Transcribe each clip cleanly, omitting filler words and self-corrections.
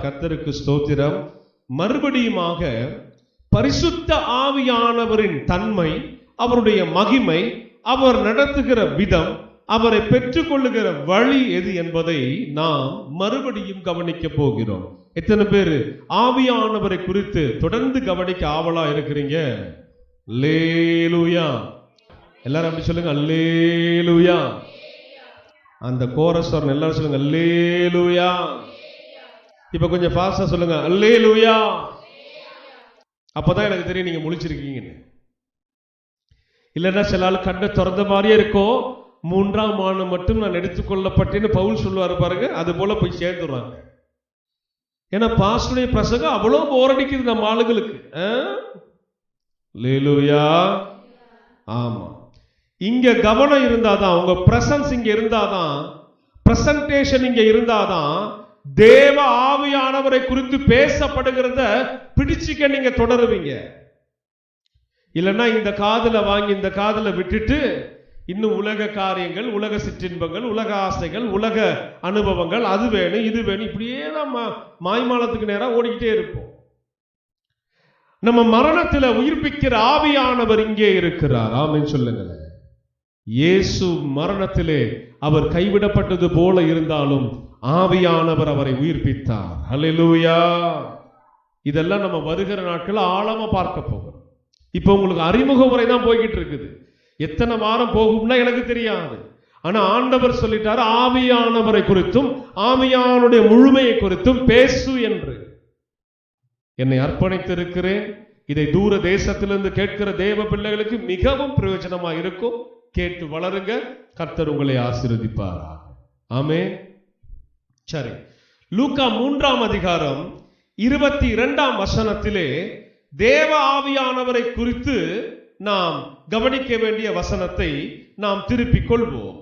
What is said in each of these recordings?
கர்த்தருக்கு ஸ்தோத்திரம். மறுபடியுமாக பரிசுத்த ஆவியானவரின் தன்மை, அவருடைய மகிமை, அவர் நடத்துகிற விதம், அவரை பெற்றுக்கொள்ளுகிற வழி எது என்பதை நாம் மறுபடியும் கவனிக்க போகிறோம். எத்தனை பேர் ஆவியானவரை குறித்து தொடர்ந்து கவனிக்க ஆவலா இருக்கிறீங்க? அல்லேலூயா. எல்லாரும் அப்படி சொல்லுங்க, அல்லேலூயா. அந்த கோரஸ் வரணும், எல்லாரும் சொல்லுங்க அல்லேலூயா. இப்ப கொஞ்சம் ஃபாஸ்டா சொல்லுங்க அல்லேலூயா. அப்பதான் எனக்கு தெரியும் நீங்க முழிச்சிருக்கீங்கன்னு. இல்லைன்னா சில ஆள் கண்ணை திறந்த மாதிரியே இருக்கும், 3ஆம் ஆண்டு மட்டும் நான் எடுத்துக்கொள்ளப்பட்டேன்னு பவுல் சொல்லுவாரு பாருங்க, அது போல போய் சேர்ந்துடுறாங்க. ஏன்னா பாஸ்டருடைய பிரசங்கம் அவ்வளவு போர் அடிக்குது நம்ம ஆளுகளுக்கு. அல்லேலூயா. ஆமா, இங்க கவனம் இருந்தாதான், உங்க பிரசன்ஸ் இங்க இருந்தாதான், பிரசன்டேஷன் இங்க இருந்தாதான் தேவ ஆவியானவரை குறித்து பேசப்படுகிறத பிடிச்சுக்க நீங்க தொடருவீங்க. இல்லைன்னா இந்த காதுல வாங்கி இந்த காதுல விட்டுட்டு இன்னும் உலக காரியங்கள், உலக சிற்றின்பங்கள், உலக ஆசைகள், உலக அனுபவங்கள், அது வேணும் இது வேணும், இப்படியே நம்ம மாய்மாலத்துக்கு நேரம் ஓடிக்கிட்டே இருப்போம். நம்ம மரணத்துல உயிர்ப்பிக்கிற ஆவியானவர் இங்கே இருக்கிறார். ஆமென் சொல்லுங்களேன். இயேசு மரணத்திலே அவர் கைவிடப்பட்டது போல இருந்தாலும் ஆவியானவர் அவரை உயிர்ப்பித்தார். அல்லேலூயா. இதெல்லாம் நம்ம வருகிற நாட்கள் ஆழமா பார்க்க போகிறோம். இப்ப உங்களுக்கு அறிமுக உரை தான் போய்கிட்டு இருக்குது. எத்தனை வாரம் போகும்னா எனக்கு தெரியாது. ஆனா ஆண்டவர் சொல்லிட்டாரு, ஆவியானவரை குறித்தும் ஆவியானுடைய முழுமையை குறித்தும் பேசு என்று. என்னை அர்ப்பணித்திருக்கிறேன். இதை தூர தேசத்திலிருந்து கேட்கிற தேவ பிள்ளைகளுக்கு மிகவும் பிரயோஜனமா இருக்கும். கேட்டு வளருங்க. கர்த்தர் உங்களை ஆசீர்வதிப்பாராக. ஆமென். சரி, லூக்கா 3ஆம் அதிகாரம் 22ஆம் வசனத்திலே தேவ ஆவியானவரை குறித்து நாம் கவனிக்க வேண்டிய வசனத்தை நாம் திருப்பிக் கொள்வோம்.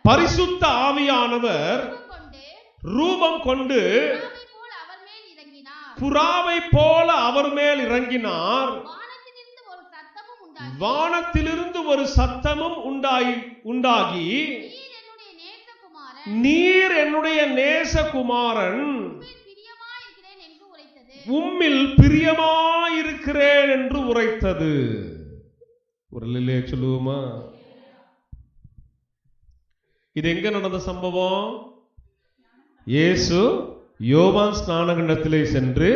பரிசுத்த ஆவியானவர் ரூபம் கொண்டு புறாவை போல அவர் மேல் இறங்கினார். வானத்திலிருந்து ஒரு சத்தமும் உண்டாகி நீர் என்னுடைய நேசகுமாரன், உம்மில் பிரியமாயிருக்கிறேன் என்று உரைத்தது. ஒரு லில்லே சொல்லுவோமா? இது எங்க நடந்த சம்பவம்? இயேசு யோவான் ஸ்நானகண்டத்திலே சென்று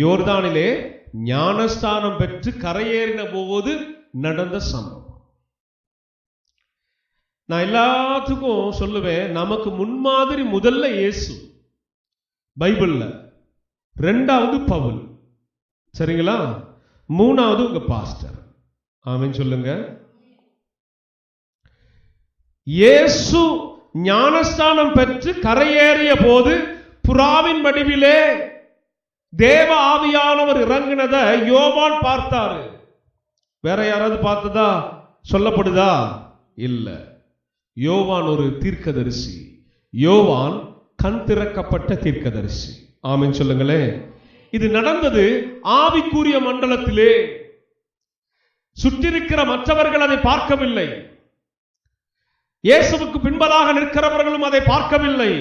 யோர்தானிலே ஞானஸ்தானம் பெற்று கரையேறின போது நடந்த சம்பவம். நான் எல்லாத்துக்கும் சொல்லுவேன், நமக்கு முன்மாதிரி முதல்ல இயேசு பைபிள்ல, 2வது பவுல், சரிங்களா, 3வது உங்க பாஸ்டர். ஆமென் சொல்லுங்க. இயேசு ஞானஸ்தானம் பெற்று கரையேறிய போது புறாவின் வடிவிலே தேவ ஆவியானவர் இறங்கினத யோவான் பார்த்தாரு. வேற யாராவது பார்த்ததா சொல்லப்படுதா? இல்ல. யோவான் ஒரு தீர்க்கதரிசி. யோவான் கண் திறக்கப்பட்ட தீர்க்கதரிசி. ஆமென் சொல்லுங்களேன். இது நடந்தது ஆவிக்குரிய மண்டலத்திலே. சுற்றிருக்கிற மற்றவர்கள் அதை பார்க்கவில்லை. இயேசுவுக்கு பின்பதாக நிற்கிறவர்களும் அதை பார்க்கவில்லை.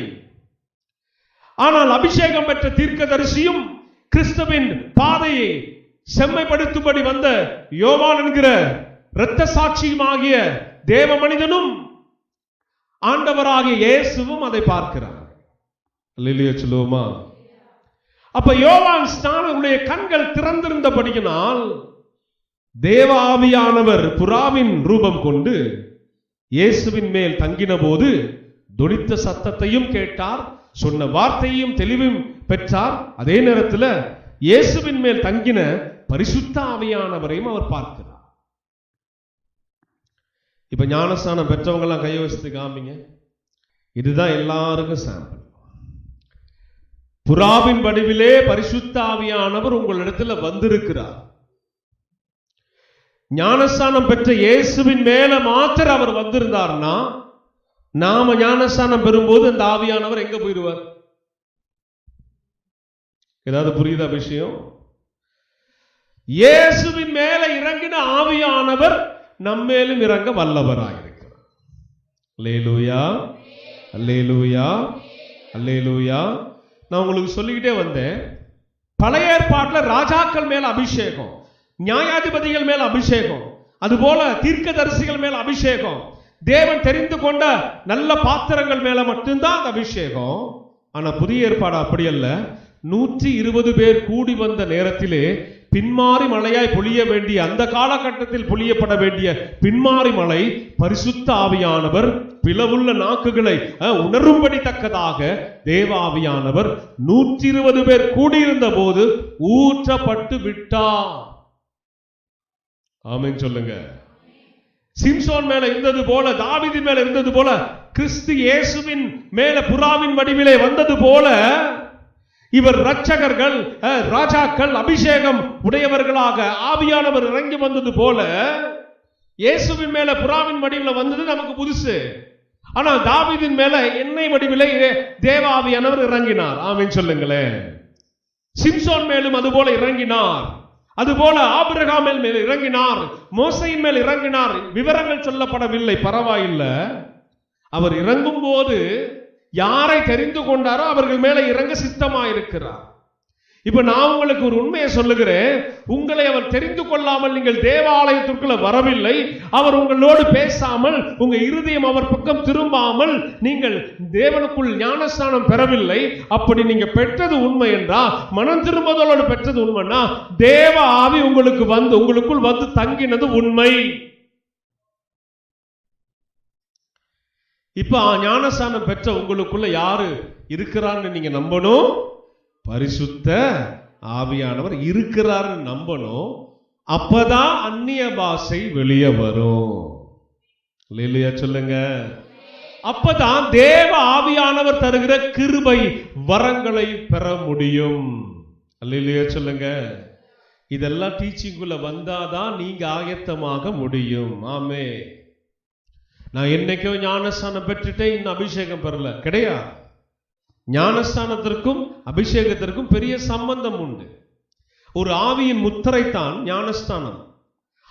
ஆனால் அபிஷேகம் பெற்ற தீர்க்கதரிசியும் கிறிஸ்துவின் பாதையை செம்மைப்படுத்தும்படி வந்த யோவான் என்கிற இரத்த சாட்சியுமாகிய தேவ மனிதனும் ஆண்டவராகிய இயேசுவும் அதை பார்க்கிறார். அல்லேலூயா சொல்லுவோமா? அப்ப யோவான் ஸ்நானனுடைய கண்கள் திறந்திருந்தபடியினால் தேவ ஆவியானவர் புறாவின் ரூபம் கொண்டு இயேசுவின் மேல் தங்கின போது தொனித்த சத்தத்தையும் கேட்டார், சொன்ன வார்த்தையும் தெளிவும் பெற்றார். அதே நேரத்தில் இயேசுவின் மேல் தங்கின பரிசுத்த ஆவியானவரையும் அவர் பார்க்கிறார். இப்ப ஞானஸ்தானம் பெற்றவங்க எல்லாம் கையை வச்சு காமிங்க. இதுதான் எல்லாருக்கும் சாம்பிள். புறாவின் வடிவிலே பரிசுத்த ஆவியானவர் உங்களிடத்துல வந்திருக்கிறார். ஞானஸ்தானம் பெற்ற இயேசுவின் மேல மாத்திரம் அவர் வந்திருந்தார்னா, நாம ஞானஸ்தானம் பெறும்போது அந்த ஆவியானவர் எங்க போயிடுவார்? ஏதாவது புரியுதா விஷயம்? இயேசுவின் மேல இறங்கின ஆவியானவர் நம்மேலும் இறங்க வல்லவராயிருக்கிறார். அல்லேலூயா, அல்லேலூயா, அல்லேலூயா. நான் உங்களுக்கு சொல்லிக்கிட்டே வந்தேன், பழைய ஏற்பாட்டில் ராஜாக்கள் மேல அபிஷேகம், நியாயாதிபதிகள் மேல அபிஷேகம், அதுபோல தீர்க்கதரிசிகள் மேல அபிஷேகம், தேவன் தெரிந்து கொண்ட நல்ல பாத்திரங்கள் மேல மட்டும்தான் அந்த அபிஷேகம். ஆனா புதிய ஏற்பாடு அப்படி அல்ல. 120 பேர் கூடி வந்த நேரத்திலே பின்மாறி மழையாய் பொழிய வேண்டிய, அந்த காலகட்டத்தில் பொழியப்பட வேண்டிய பின்மாறி மழை பரிசுத்த ஆவியானவர் பிளவுள்ள நாக்குகளை உணரும்படி தக்கதாக தேவ ஆவியானவர் 120 பேர் கூடியிருந்த போது ஊற்றப்பட்டு விட்டார். ஆமென் சொல்லுங்க. சிம்சோன் மேல இருந்தது போல, தாவீதின் மேல இருந்தது போல, கிறிஸ்து இயேசுவின் மேல புறாவின் வடிவிலே வந்தது போல, இவர் ரட்சகர்கள், ராஜாக்கள், அபிஷேகம் உடையவர்களாக ஆவியானவர் இறங்கி வந்தது போல இயேசுவின் மேல புறாவின் வடிவில் வந்தது நமக்கு புதுசு. ஆனா தாவீதின் மேல எண்ணெய் வடிவிலே தேவ ஆவியானவர் இறங்கினார். ஆமென் சொல்லுங்களேன். சிம்சோன் மேலும் அதுபோல இறங்கினார், அதுபோல ஆபிரகாம் மேல் இறங்கினார், மோசையின் மேல் இறங்கினார். விவரங்கள் சொல்லப்படவில்லை, பரவாயில்லை. அவர் இறங்கும் போது யாரை தெரிந்து கொண்டாரோ அவர்கள் மேல இறங்க சித்தமாயிருக்கிறார். இப்ப நான் உங்களுக்கு ஒரு உண்மையை சொல்லுகிறேன், உங்களை அவர் தெரிந்து கொள்ளாமல் நீங்கள் தேவாலயத்திற்குள்ள வரவில்லை, அவர் உங்களோடு பேசாமல், உங்க இருதயம் அவர் பக்கம் திரும்பாமல் நீங்கள் தேவனுக்குள் ஞானஸ்நானம் பெறவில்லை. அப்படி நீங்க பெற்றது உண்மை என்றா, மனம் திரும்புதலோடு பெற்றது உண்மைன்னா, தேவ ஆவி உங்களுக்கு வந்து உங்களுக்குள் வந்து தங்கினது உண்மை. இப்ப ஞானஸ்நானம் பெற்ற உங்களுக்குள்ள யாரு இருக்கிறான்னு நீங்க நம்பணும். பரிசுத்த ஆவியானவர் இருக்கிறாரு நம்பணும். அப்பதான் அந்நிய பாஷை வெளியே வரும். இல்லையா சொல்லுங்க. அப்பதான் தேவ ஆவியானவர் தருகிற கிருபை வரங்களை பெற முடியும். இல்லையா சொல்லுங்க. இதெல்லாம் டீச்சிங்குள்ள வந்தாதான் நீங்க ஆயத்தமாக முடியும். ஆமே. நான் என்னைக்கோ ஞானஸ்தானம் பெற்றுட்டே இன்னும் அபிஷேகம் பெறல, கிடையாது. ஞானஸ்தானத்திற்கும் அபிஷேகத்திற்கும் பெரிய சம்பந்தம் உண்டு. ஒரு ஆவியின் முத்திரை தான் ஞானஸ்தானம்.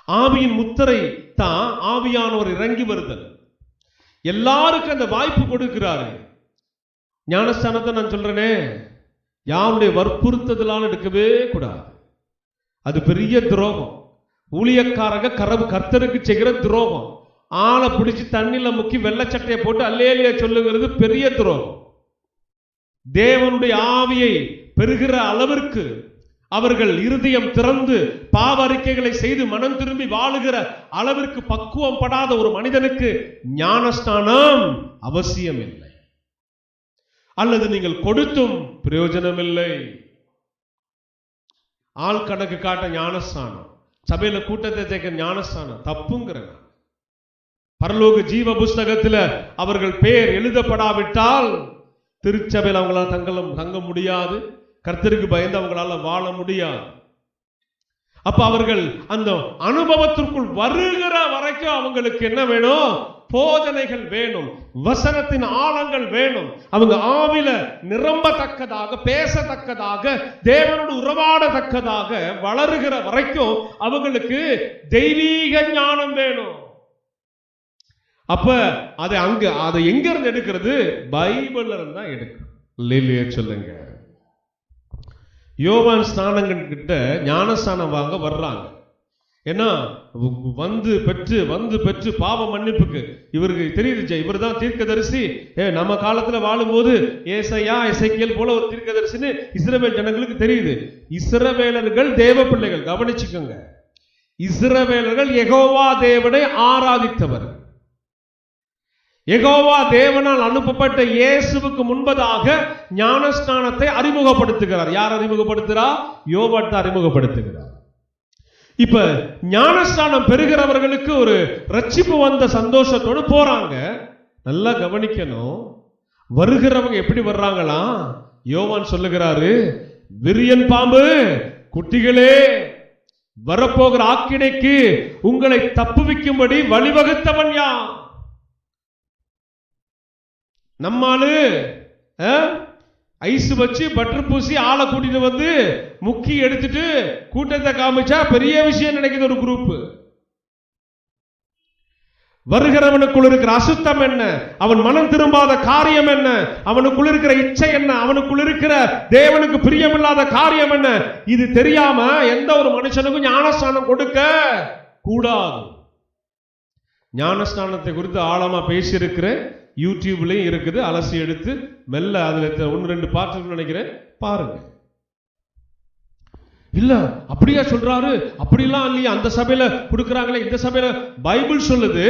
ஆவியின் முத்திரை தான் ஆவியானவர் இறங்கி வருதல். எல்லாருக்கும் அந்த வாய்ப்பு கொடுக்கிறாரு. ஞானஸ்தானத்தை நான் சொல்றேனே, யாருடைய வற்புறுத்தலால் எடுக்கவே கூடாது. அது பெரிய துரோகம். ஊழியக்காரங்க கர்த்தருக்கு செய்கிற துரோகம். ஆளை பிடிச்சி தண்ணில முக்கி வெள்ளச்சட்டையை போட்டு அல்லேலியா சொல்லுங்கிறது பெரிய துரோகம். தேவனுடைய ஆவியை பெறுகிற அளவிற்கு அவர்கள் இருதயம் திறந்து பாவ அறிக்கைகளை செய்து மனம் திரும்பி வாழுகிற அளவிற்கு பக்குவம் படாத ஒரு மனிதனுக்கு ஞானஸ்நானம் அவசியம் இல்லை. அல்லது நீங்கள் கொடுத்தும் பிரயோஜனம் இல்லை. ஆள் கணக்கு காட்ட ஞானஸ்நானம், சபையில கூட்டத்தை சேர்க்க ஞானஸ்நானம் தப்புங்கிற. பரலோக ஜீவ புஸ்தகத்தில் அவர்கள் பெயர் எழுதப்படாவிட்டால் திருச்சபையில் அவங்களால தங்க முடியாது. கர்த்தருக்கு பயந்து அவங்களால வாழ முடியாது. அப்ப அவர்கள் அந்த அனுபவத்திற்குள் வருகிற வரைக்கும் அவங்களுக்கு என்ன வேணும்? போதனைகள் வேணும், வசனத்தின் ஆழங்கள் வேணும். அவங்க ஆவில நிரம்பத்தக்கதாக, பேசத்தக்கதாக, தேவனோடு உறவாடத்தக்கதாக வளருகிற வரைக்கும் அவங்களுக்கு தெய்வீக ஞானம் வேணும். அப்ப அதை எங்க இருந்து எடுக்கிறது? பைபிள்ல இருந்து தான் எடுக்கணும். இல்லையா சொல்லுங்க. யோவான் ஸ்நானங்கள் கிட்ட ஞானஸ்நானம் வாங்க வர்றாங்க. ஏன்னா வந்து பெற்று பாவ மன்னிப்புக்கு இவருக்கு தெரியுது, இவர் தான் தீர்க்கதரிசி. நம்ம காலத்துல வாழும்போது ஏசாயா, எசேக்கியேல் போல ஒரு தீர்க்கதரிசின்னு இஸ்ரவேல் ஜனங்களுக்கு தெரியுது. இஸ்ரவேலர்கள் தேவ பிள்ளைகள், கவனிச்சுக்கோங்க. இஸ்ரவேலர்கள் யெகோவா தேவனை ஆராதித்தவர். யெகோவா தேவனால் அனுப்பப்பட்ட இயேசுவுக்கு முன்பதாக ஞானஸ்நானத்தை அறிமுகப்படுத்துகிறார். யார் அறிமுகப்படுத்துகிறார்? யோவான் அறிமுகப்படுத்துகிறார். இப்ப ஞானஸ்நானம் பெறுகிறவர்களுக்கு ஒரு ரட்சிப்பு வந்த சந்தோஷத்தோடு போறாங்க. நல்லா கவனிக்கணும். வருகிறவங்க எப்படி வர்றாங்களா? யோவான் சொல்லுகிறாரு, விரியன் பாம்பு குட்டிகளே, வரப்போகிற ஆக்கினைக்கு உங்களை தப்புவிக்கும்படி வழிவகுத்தவன் யார்? நம்மாலு ஐஸ் வச்சு பட்டர் பூசி ஆளை கூட்டிட்டு வந்து முக்கி எடுத்துட்டு கூட்டத்தை காமிச்சா பெரிய விஷயம் நினைக்கிற ஒரு குரூப். வருகிறவனுக்குள் இருக்கிற அசுத்தம் என்ன, அவன் மனம் திரும்பாத காரியம் என்ன, அவனுக்குள் இருக்கிற இச்சை என்ன, அவனுக்குள் இருக்கிற தேவனுக்கு பிரியமில்லாத காரியம் என்ன, இது தெரியாம எந்த ஒரு மனுஷனுக்கும் ஞானஸ்நானம் கொடுக்க கூடாது. ஞானஸ்நானத்தை குறித்து ஆழமா பேசியிருக்கிறேன், யூடியூப்லயும் இருக்குது, அலசி எடுத்து மெல்ல அதுல 1-2 பாட்டு நினைக்கிறேன், பாருங்க. இல்ல அப்படியா சொல்றாரு, அப்படிலாம் இல்லையா, அந்த சபையில கொடுக்கிறாங்களே, இந்த சபையில பைபிள் சொல்லுது,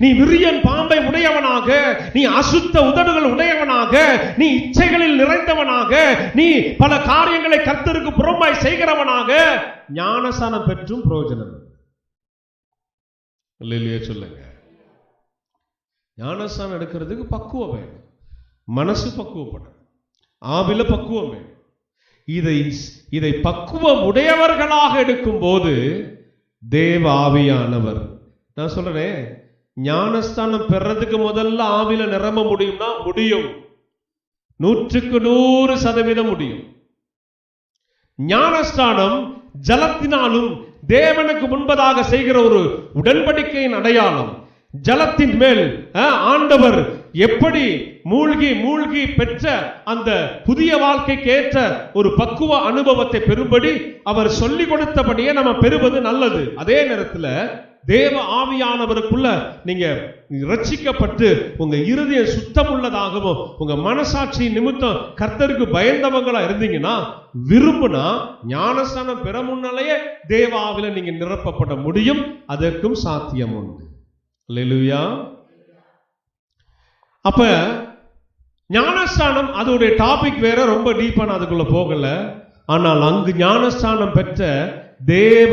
நீ விரியன் பாம்பை உடையவனாக, நீ அசுத்த உதடுகள் உடையவனாக, நீ இச்சைகளில் நிறைந்தவனாக, நீ பல காரியங்களை கர்த்தருக்கு புறம்பாய் செய்கிறவனாக ஞானஸ்நானம் பெற்றும் பிரயோஜனம் இல்லையா? சொல்லுங்க. ஞானஸ்நானம் எடுக்கிறதுக்கு பக்குவம் வேணும், மனசு பக்குவப்படும், ஆவில பக்குவம் வேணும். இதை பக்குவம் உடையவர்களாக எடுக்கும் போது தேவ ஆவியானவர், நான் சொல்றேன், ஞானஸ்தானம் பெறதுக்கு முதல்ல ஆவில நிரம்ப முடியும்னா முடியும், 100% முடியும். ஞானஸ்தானம் ஜலத்தினாலும் தேவனுக்கு முன்பதாக செய்கிற ஒரு உடன்படிக்கையின் அடையாளம். ஜலத்தின் மேல் ஆண்டவர் எப்படி மூழ்கி பெற்ற அந்த புதிய வாழ்க்கைக்கு ஏற்ற ஒரு பக்குவ அனுபவத்தை பெறும்படி அவர் சொல்லிக் கொடுத்தபடியே நம்ம பெறுவது நல்லது. அதே நேரத்தில் தேவ ஆவியானவருக்குள்ள நீங்க ரட்சிக்கப்பட்டு உங்க இருதயம் சுத்தம் உள்ளதாகவும் உங்க மனசாட்சி நிமித்தம் கர்த்தருக்கு பயந்தவங்களா இருந்தீங்கன்னா, விரும்புனா ஞானஸ்நானம் பெற முன்னாலேயே தேவ ஆவில நீங்க நிரப்பப்பட முடியும். அதற்கும் சாத்தியம் உண்டு. அல்லேலூயா. அப்ப ஞானஸ்நானம் அதோடைய டாபிக் வேற, ரொம்ப டீப்பா நான் அதுக்குள்ள போகல. ஆனால் அங்கு ஞானஸ்நானம் பெற்ற தேவ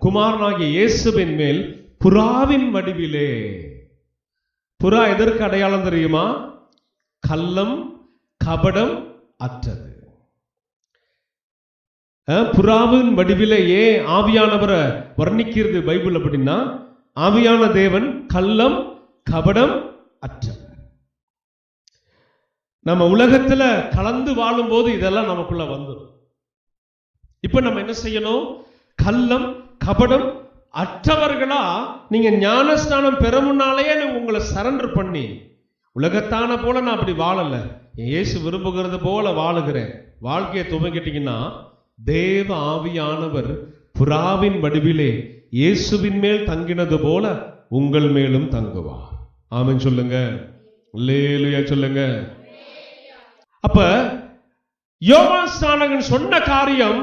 குமாரனாகிய இயேசுவின் மேல் புறாவின் வடிவிலே, புறா எதற்கு அடையாளம் தெரியுமா? கள்ளம் கபடம் அற்றது. புறாவின் வடிவிலே ஏன் ஆவியானவரை வர்ணிக்கிறது பைபிள் அப்படின்னா, ஆவியான தேவன் கள்ளம் கபடம் அற்றவர். நம்ம உலகத்துல கலந்து வாழும் போது இதெல்லாம் நமக்குள்ள வந்துடும். இப்ப நம்ம என்ன செய்யணும்? கள்ளம் கபடம் அற்றவர்களா நீங்க ஞானஸ்நானம் பெற முன்னாலேயே உங்களை சரண்டர் பண்ணி, உலகத்தான போல நான் அப்படி வாழல, இயேசு விரும்புகிறது போல வாழுகிறேன் வாழ்க்கையை துவங்கிட்டீங்கன்னா, தேவ ஆவியானவர் புறாவின் வடிவிலே இயேசுவின் மேல் தங்கினது போல உங்கள் மேலும் தங்குவார். ஆமென் சொல்லுங்க. அல்லேலூயா சொல்லுங்க. அப்ப யோவான் ஸ்நானகன் சொன்ன காரியம்,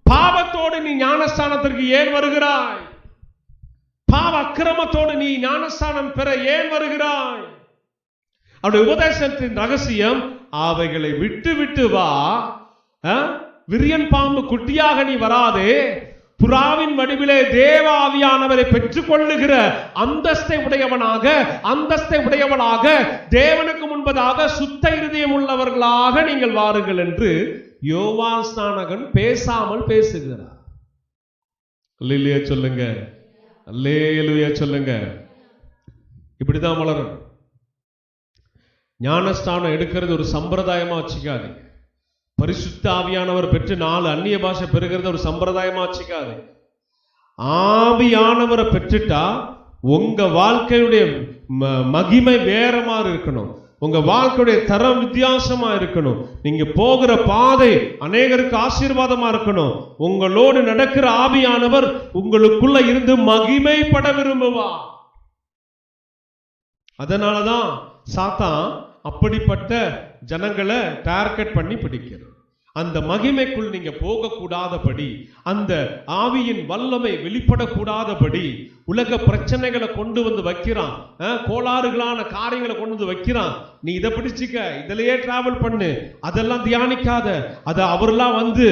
பாவத்தோடு நீ ஞானஸ்தானத்திற்கு ஏன் வருகிறாய்? பாவ அக்கிரமத்தோடு நீ ஞானஸ்தானம் பெற ஏன் வருகிறாய்? அவருடைய உபதேசத்தின் ரகசியம், அவைகளை விட்டு விட்டு வா. விரியன் பாம்பு குட்டியாக நீ வராதே, புறாவின் வடிவிலே தேவ ஆவியானவரை பெற்றுக் கொள்ளுகிற அந்தஸ்தை உடையவனாக தேவனுக்கு முன்பதாக சுத்த இருதயம் உள்ளவர்களாக நீங்கள் வாருங்கள் என்று யோவான் ஸ்நானகன் பேசாமல் பேசுகிறார். அல்லேலூயா சொல்லுங்க. அல்லேலூயா சொல்லுங்க. இப்படிதான் வளரணும். ஞானஸ்தானம் எடுக்கிறது ஒரு சம்பிரதாயமா வச்சுக்காதீங்க. பரிசுத்த ஆவியானவர் பெற்று 4 அந்நிய பாஷை பெறுகிறது ஒரு சம்பிரதாயமா வச்சுக்காது. ஆவியானவரை பெற்றுட்டா உங்க வாழ்க்கையுடைய மகிமை வேற மாதிரி இருக்கணும், உங்க வாழ்க்கையுடைய தரம் வித்தியாசமா இருக்கணும், நீங்க போகிற பாதை அநேகருக்கு ஆசீர்வாதமா இருக்கணும். உங்களோடு நடக்கிற ஆவியானவர் உங்களுக்குள்ள இருந்து மகிமைப்பட விரும்புவார். அதனாலதான் சாத்தான் அப்படிப்பட்ட ஜனங்களை டார்கெட் பண்ணி பிடிக்கிறது. அந்த மகிமைக்குள் நீங்க போக கூடாதபடி, அந்த ஆவியின் வல்லமை வெளிப்படக்கூடாதபடி உலக பிரச்சனைகளை கொண்டு வந்து வைக்கிறான், கோளாறுகளான காரியங்களை கொண்டு வந்து வைக்கிறான். நீ இதை பிடிச்சிக்க, இதிலேயே டிராவல் பண்ணு, அதெல்லாம் தியானிக்காத, அதை அவரெல்லாம் வந்து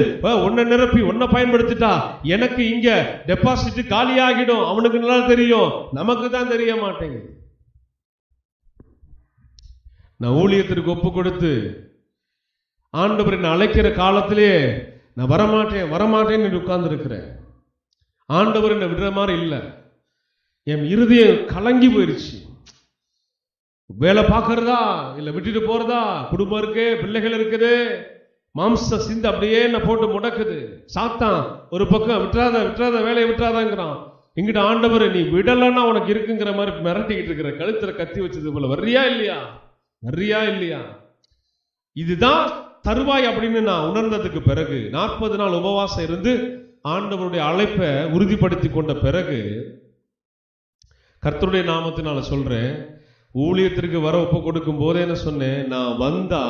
ஒன்ன நிரப்பி ஒன்ன பயன்படுத்திட்டா எனக்கு இங்க டெபாசிட் காலியாகிடும். அவனுக்கு நல்லா தெரியும், நமக்கு தான் தெரிய மாட்டேங்குது. நான் ஊழியத்திற்கு ஒப்பு கொடுத்து ஆண்டவர் என்னை அழைக்கிற காலத்திலே நான் வரமாட்டேன்னு உட்கார்ந்து இருக்கிறேன். ஆண்டவர் என்னை விடுற மாதிரி இல்லை. என் இருதயம் கலங்கி போயிருச்சு. வேலை பார்க்கறதா இல்லை விட்டுட்டு போறதா, குடும்பம் இருக்கு, பிள்ளைகள் இருக்குது, மாம்ச சிந்து அப்படியே என்ன போட்டு முடக்குது. சாத்தான் ஒரு பக்கம் விட்டுறாத வேலையை விட்டுறாதாங்கிறான், இங்கிட்ட ஆண்டவர் நீ விடலன்னா உனக்கு இருக்குங்கிற மாதிரி மிரட்டிக்கிட்டு இருக்கிற, கழுத்துல கத்தி வச்சது போல. வர்றியா இல்லையா? வர்றியா இல்லையா? இதுதான் தருவாய் அப்படின்னு நான் உணர்ந்ததுக்கு பிறகு 40 நாள் உபவாசம் இருந்து ஆண்டவருடைய அழைப்பை உறுதிப்படுத்தி கொண்ட பிறகு கர்த்தருடைய நாமத்தினால சொல்றேன், ஊழியத்திற்கு வர ஒப்பு கொடுக்கும் போதே என்ன சொன்னேன், நான் வந்தா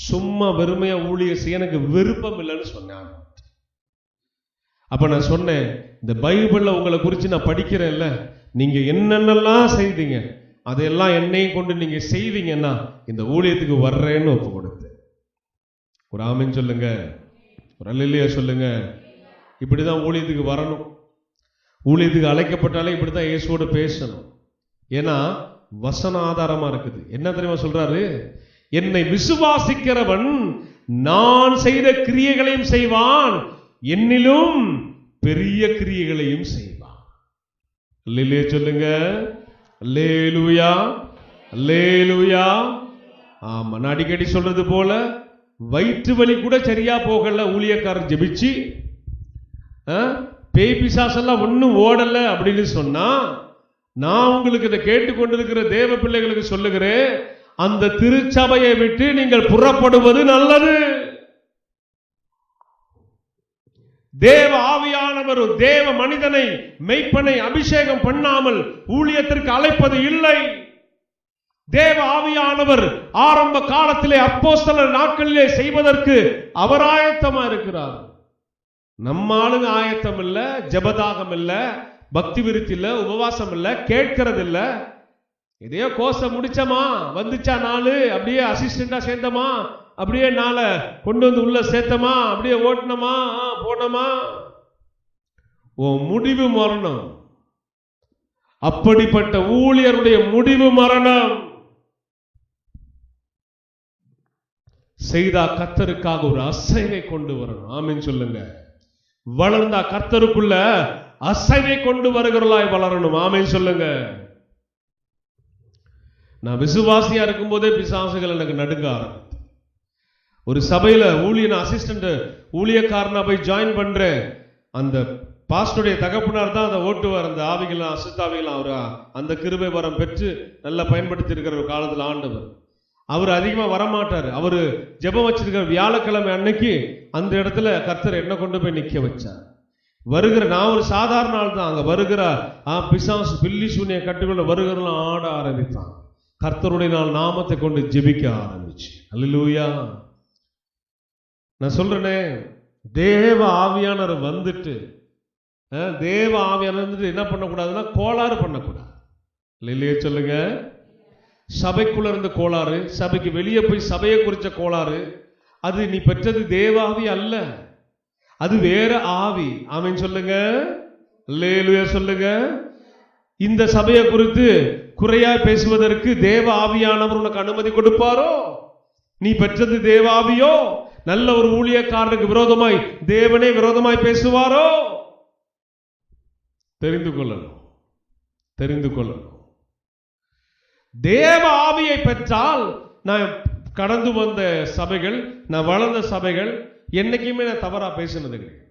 சும்மா வெறுமையா ஊழிய செய்ய எனக்கு விருப்பம் இல்லைன்னு சொன்னேன். அப்ப நான் சொன்னேன், இந்த பைபிள்ல உங்களை குறித்து நான் படிக்கிறேன்ல, நீங்க என்னென்னலாம் செய்தீங்க அதையெல்லாம் என்னையும் கொண்டு நீங்க செய்வீங்கன்னா இந்த ஊழியத்துக்கு வர்றேன்னு ஒப்பு கொடுத்தேன். ஒரு ஆமென் சொல்லுங்க, ஒரு அல்லேலூயா சொல்லுங்க. இப்படிதான் ஊழியத்துக்கு வரணும். ஊழியத்துக்கு அழைக்கப்பட்டாலே இப்படித்தான் இயேசுவோட பேசணும். ஏன்னா வசன ஆதாரமா இருக்குது. என்ன தெரியுமா சொல்றாரு, என்னை விசுவாசிக்கிறவன் நான் செய்த கிரியைகளையும் செய்வான், என்னிலும் பெரிய கிரியைகளையும் செய்வான். அல்லேலூயா சொல்லுங்க, அல்லேலூயா அல்லேலூயா. ஆமா, நான் அடிக்கடி சொல்றது போல வயிற்று வலி கூட சரியா போகல, ஊழியக்காரன் ஜெபிச்சு பேய் பிசாசெல்லாம் ஒன்னும் ஓடல அப்படின்னு சொன்னா, நான் உங்களுக்கு இதை கேட்டுக்கொண்டிருக்கிற தேவ பிள்ளைகளுக்கு சொல்லுகிறேன், அந்த திருச்சபையை விட்டு நீங்கள் புறப்படுவது நல்லது. தேவ ஆவியானவர் தேவ மனிதனை மெய்ப்பனை அபிஷேகம் பண்ணாமல் ஊழியத்திற்கு அழைப்பது இல்லை. தேவ ஆவியானவர் ஆரம்ப காலத்திலே அப்போஸ்தலர் நாட்களிலே செய்வதற்கு அவர் ஆயத்தமா இருக்கிறார். நம்ம ஆளுங்க ஆயத்தம் இல்ல, ஜபதாகம் இல்ல, பக்தி விருத்தி இல்ல, உபவாசம் இல்ல, கேட்கறது இல்ல. இதையோ கோர்ஸ் முடிச்சமா, வந்துச்சா நாலு, அப்படியே அசிஸ்டண்டா சேர்ந்தமா, அப்படியே நாளை கொண்டு வந்து உள்ள சேர்த்தமா, அப்படியே ஓட்டணுமா போனோமா. உன் முடிவு மரணம். அப்படிப்பட்ட ஊழியருடைய முடிவு மரணம். செய்தா கர்த்தருக்காக ஒரு அசைவை கொண்டு வரணும். ஆமென் சொல்லுங்க. வளர்ந்தா கர்த்தருக்குள்ள அசைவை கொண்டு வருகிறவர்களாய் வளரணும். ஆமென் சொல்லுங்க. நான் விசுவாசியா இருக்கும் போதே பிசாசுகள் எனக்கு நடுங்க ஆரம்பிச்சு. ஒரு சபையில அசிஸ்டன்ட் ஊழியக்காரனா போய் ஜாயின் பண்றேன். அந்த பாஸ்டருடைய தகப்பனார் தான் அதை ஓட்டுவார். அந்த ஆவிகளாம் அசுத்தாவிகளாம் அவர் அந்த கிருபை வரம் பெற்று நல்லா பயன்படுத்தி இருக்கிற ஒரு காலத்தில் ஆண்டவர். அவர் அதிகமா வரமாட்டார். அவரு ஜெபம் வச்சிருக்கிற வியாழக்கிழமை அன்னைக்கு அந்த இடத்துல கர்த்தர் என்ன கொண்டு போய் நிக்க வச்சார். வருகிற நான் ஒரு சாதாரண ஆள் தான். அங்க வருகிற பிசாசு பில்லி சூனிய கட்டுக்குள்ள வருகிறலாம் ஆட ஆரம்பித்தான். கர்த்தருடைய நாள் நாமத்தை கொண்டு ஜெபிக்க ஆரம்பிச்சு. அல்லேலூயா. நான் சொல்றேனே, தேவ ஆவியானவர் வந்துட்டு தேவ ஆவியானவர் வந்துட்டு என்ன பண்ணக்கூடாதுன்னா கோளாறு பண்ணக்கூடாது. இல்லையே சொல்லுங்க. சபைக்குள்ள இருந்த கோளாறு, சபைக்கு வெளியே போய் சபையை குறிச்ச கோளாறு, அது நீ பெற்றது தேவ ஆவி அல்ல, அது வேற ஆவி. ஆமென் சொல்லுங்க, அல்லேலூயா சொல்லுங்க. இந்த சபையை குறித்து குறையா பேசுவதற்கு தேவ ஆவியானவர் உனக்கு அனுமதி கொடுப்பாரோ? நீ பெற்றது தேவ ஆவியோ? நல்ல ஒரு ஊழியக்காரனுக்கு விரோதமாய் தேவனே விரோதமாய் பேசுவாரோ? தெரிந்து கொள்ளணும், தெரிந்து கொள்ளணும். தேவ ஆவியை பெற்றால், நான் கடந்து வந்த சபைகள், நான் வளர்ந்த சபைகள், என்னைக்குமே நான் தவறா பேசினது கிடையாது.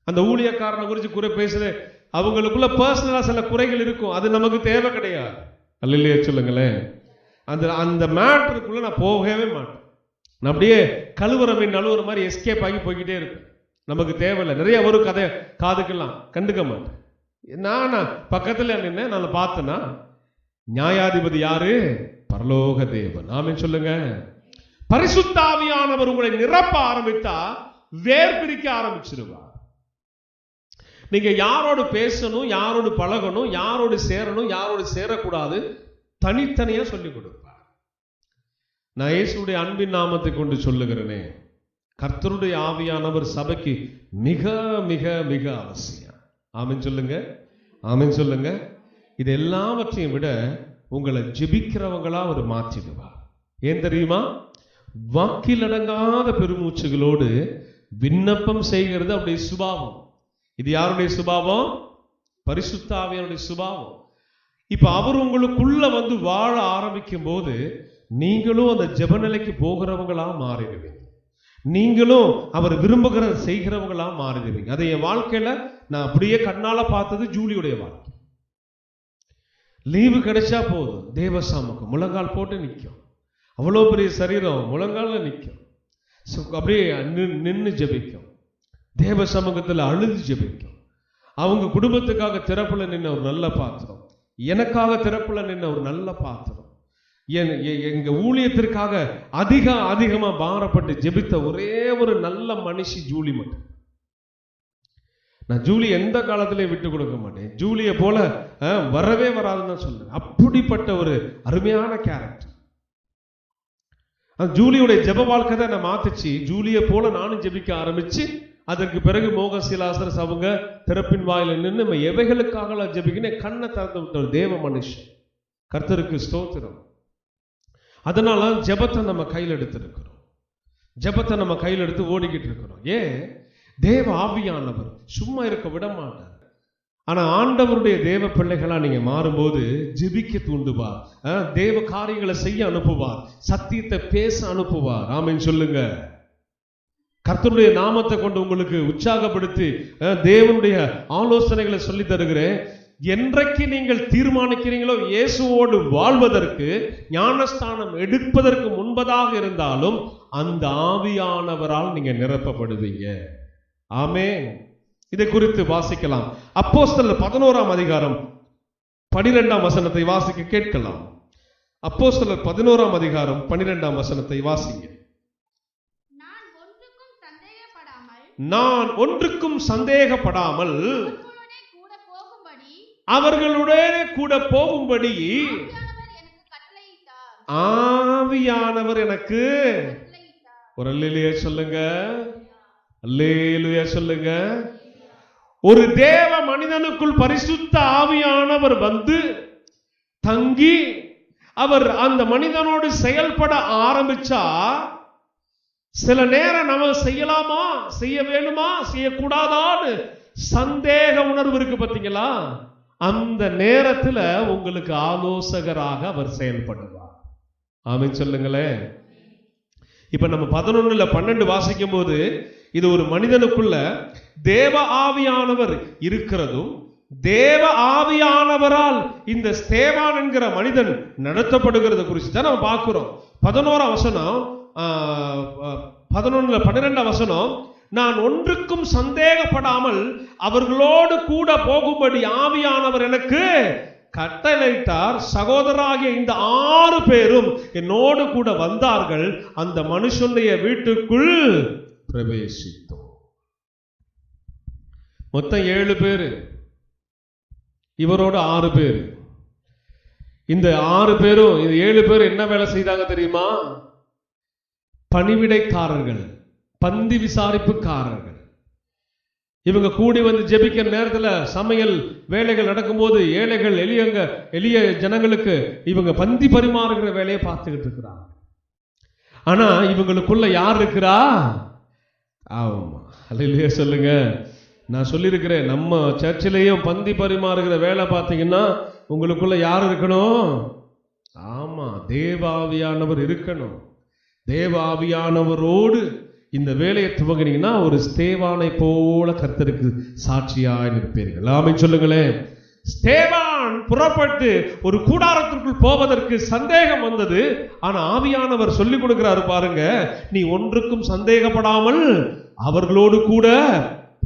அந்த ஊழியக்காரனை குறித்து குறை பேசுறது, அவங்களுக்குள்ள பர்சனலா சில குறைகள் இருக்கும், அது நமக்கு தேவை கிடையாது. அல்லையே சொல்லுங்களேன். அந்த மேட்டருக்குள்ள நான் போகவே மாட்டேன். நான் அப்படியே கழுவுற மீன் நழுவுற மாதிரி எஸ்கேப் ஆகி போய்கிட்டே இருப்பேன். நமக்கு தேவையில்லை. நிறைய ஒரு கதை காதுக்கெல்லாம் கண்டுக்க மாட்டேன். நான் பக்கத்துல நின்று நான் பார்த்தேன்னா, நியாயாதிபதி யாரு? பரலோக தேவன். ஆமென் சொல்லுங்க. பரிசுத்த ஆவியானவர் உங்களை நிரப்ப ஆரம்பித்தா வேர் பிரிக்க ஆரம்பிச்சிருவார். நீங்க யாரோடு பேசணும், யாரோடு பழகணும், யாரோடு சேரணும், யாரோடு சேரக்கூடாது, தனித்தனியா சொல்லிக் கொடுப்பார். நான் இயேசுடைய அன்பின் நாமத்தை கொண்டு சொல்லுகிறேனே, கர்த்தருடைய ஆவியானவர் சபைக்கு மிக மிக மிக அவசியம். ஆமென் சொல்லுங்க, ஆமென் சொல்லுங்க. இது எல்லாவற்றையும் விட உங்களை ஜெபிக்கிறவங்களா அவர் மாற்றிடுவார். ஏன் தெரியுமா? வாக்கில் அடங்காத பெருமூச்சுகளோடு விண்ணப்பம் செய்கிறது அவருடைய சுபாவம். இது யாருடைய சுபாவம்? பரிசுத்த ஆவியானுடைய சுபாவம். இப்ப அவர் உங்களுக்குள்ள வந்து வாழ ஆரம்பிக்கும் போது நீங்களும் அந்த ஜெபநிலைக்கு போகிறவங்களா மாறிடுவீங்க. நீங்களும் அவர் விரும்புகிற செய்கிறவங்களா மாறுவீங்க. அதை என் வாழ்க்கையில நான் அப்படியே கண்ணால பார்த்தது ஜூலியுடைய வாழ்க்கை. லீவு கிடைச்சா போதும், தேவ சமூகம் முழங்கால் போட்டு நிற்கும். அவ்வளோ பெரிய சரீரம் முழங்கால நிற்கும். அப்படியே நின்று ஜெபிக்கும், தேவ சமூகத்தில் அழுது ஜெபிக்கும். அவங்க குடும்பத்துக்காக திறப்புல நின்ன ஒரு நல்ல பாத்திரம், எனக்காக திறப்புல நின்ன ஒரு நல்ல பாத்திரம், எங்க ஊழியத்திற்காக அதிகமா பாரப்பட்டு ஜெபித்த ஒரே ஒரு நல்ல மனுஷி ஜூலி மட்டும். நான் ஜூலி எந்த காலத்திலே விட்டு கொடுக்க மாட்டேன். ஜூலியை போல வரவே வராதுன்னு தான் சொல்றேன். அப்படிப்பட்ட ஒரு அருமையான கேரக்டர். ஜூலியுடைய ஜெப வாழ்க்கை தான் நான் மாத்துச்சு. ஜூலியை போல நானும் ஜெபிக்க ஆரம்பிச்சு, அதற்கு பிறகு மோகசிலாசரஸ் அவங்க திறப்பின் வாயில நின்று நம்ம எவைகளுக்காக ஜெபிக்கணும் கண்ணை திறந்து விட்ட தேவ மனுஷன். கர்த்தருக்கு ஸ்தோத்திரம். அதனால ஜெபத்தை நம்ம கையில் எடுத்திருக்கிறோம். ஜெபத்தை நம்ம கையில் எடுத்து ஓடிக்கிட்டு இருக்கிறோம். ஏன்? தேவ ஆவியானவர் சும்மா இருக்க விட மாட்டார். ஆனா ஆண்டவருடைய தேவ பிள்ளைகளா நீங்க மாறும்போது ஜெபிக்க தூண்டுவார், தேவ காரியங்களை செய்ய அனுப்புவார், சத்தியத்தை பேச அனுப்புவார். ஆமென் சொல்லுங்க. கர்த்தருடைய நாமத்தை கொண்டு உங்களுக்கு உற்சாகப்படுத்தி தேவனுடைய ஆலோசனைகளை சொல்லி தருகிறேன். என்றைக்கு நீங்கள் தீர்மானிக்கிறீங்களோ இயேசுவோடு வாழ்வதற்கு, ஞானஸ்தானம் எடுப்பதற்கு முன்பதாக இருந்தாலும் அந்த ஆவியானவரால் நீங்க நிரப்பப்படுவீங்க. ஆமென். இதை குறித்து வாசிக்கலாம். அப்போஸ்தலர் 11ஆம் அதிகாரம் 12ஆம் வசனத்தை வாசிக்க கேட்கலாம். அப்போஸ்தலர் 11ஆம் அதிகாரம் 12ஆம் வசனத்தை வாசிங்க. நான் ஒன்றுக்கும் சந்தேகப்படாமல் அவர்களுடைய கூட போகும்படி ஆவியானவர் எனக்கு ஒரு அல்லேலூயா சொல்லுங்க, அல்லேலூயா சொல்லுங்க. ஒரு தேவ மனிதனுக்குள் பரிசுத்த ஆவியானவர் வந்து தங்கி அவர் அந்த மனிதனோடு செயல்பட ஆரம்பிச்சா, சில நேரம் நம்ம செய்யலாமா, செய்ய வேணுமா, செய்யக்கூடாதான்னு சந்தேக உணர்வு இருக்கு பார்த்தீங்களா? அந்த நேரத்துல உங்களுக்கு ஆலோசகராக அவர் செயல்படுவார். ஆமென் சொல்லுங்களேன். இப்ப நம்ம 11:12 வாசிக்கும் போது இது ஒரு மனிதனுக்குள்ள தேவ ஆவியானவர் இருக்கிறதும், தேவ ஆவியானவரால் இந்த ஸ்தேவான் என்கிற மனிதன் நடத்தப்படுகிறது குறித்து தான் நம்ம பார்க்கிறோம். 11ஆம் வசனம் 11:12 வசனம், நான் ஒன்றுக்கும் சந்தேகப்படாமல் அவர்களோடு கூட போகும்படி ஆவியானவர் எனக்கு கட்டளையிட்டார். சகோதரராகிய இந்த 6 பேரும் என்னோடு கூட வந்தார்கள். அந்த மனுஷனுடைய வீட்டுக்குள் பிரவேசித்தோம். மொத்தம் 7 பேரு, இவரோட 6 பேர். இந்த 6 பேரும், இந்த 7 பேர் என்ன வேலை செய்தாங்க தெரியுமா? பணிவிடைக்காரர்கள், பந்தி விசாரிப்புக்காரர்கள். இவங்க கூடி வந்து ஜெபிக்கிற நேரத்தில் சமையல் வேலைகள் நடக்கும்போது ஏழைகள் எளிய ஜனங்களுக்கு இவங்க பந்தி பரிமாறுகிற வேலையை பார்த்துக்கிட்டு இருக்கிறாங்க. ஆனா இவங்களுக்குள்ள யார் இருக்கிறா? ஆமா, அல்லேலூயா சொல்லுங்க. நான் சொல்லியிருக்கிறேன், நம்ம சர்ச்சிலையும் பந்தி பரிமாறுகிற வேலை பார்த்தீங்கன்னா உங்களுக்குள்ள யார் இருக்கணும்? ஆமா, தேவ ஆவியானவர் இருக்கணும். தேவ ஆவியானவரோடு இந்த வேலையை துவங்கினீங்கன்னா ஒரு ஸ்தேவானை போல கர்த்தருக்கு சாட்சியாய் நிற்பீர்கள். ஆமென் சொல்லுங்களேன். ஸ்தேவான் புறப்பட்டு ஒரு கூடாரத்திற்குள் போவதற்கு சந்தேகம் வந்தது. ஆனா ஆவியானவர் சொல்லிக் கொடுக்கிறாரு பாருங்க, நீ ஒன்றுக்கும் சந்தேகப்படாமல் அவர்களோடு கூட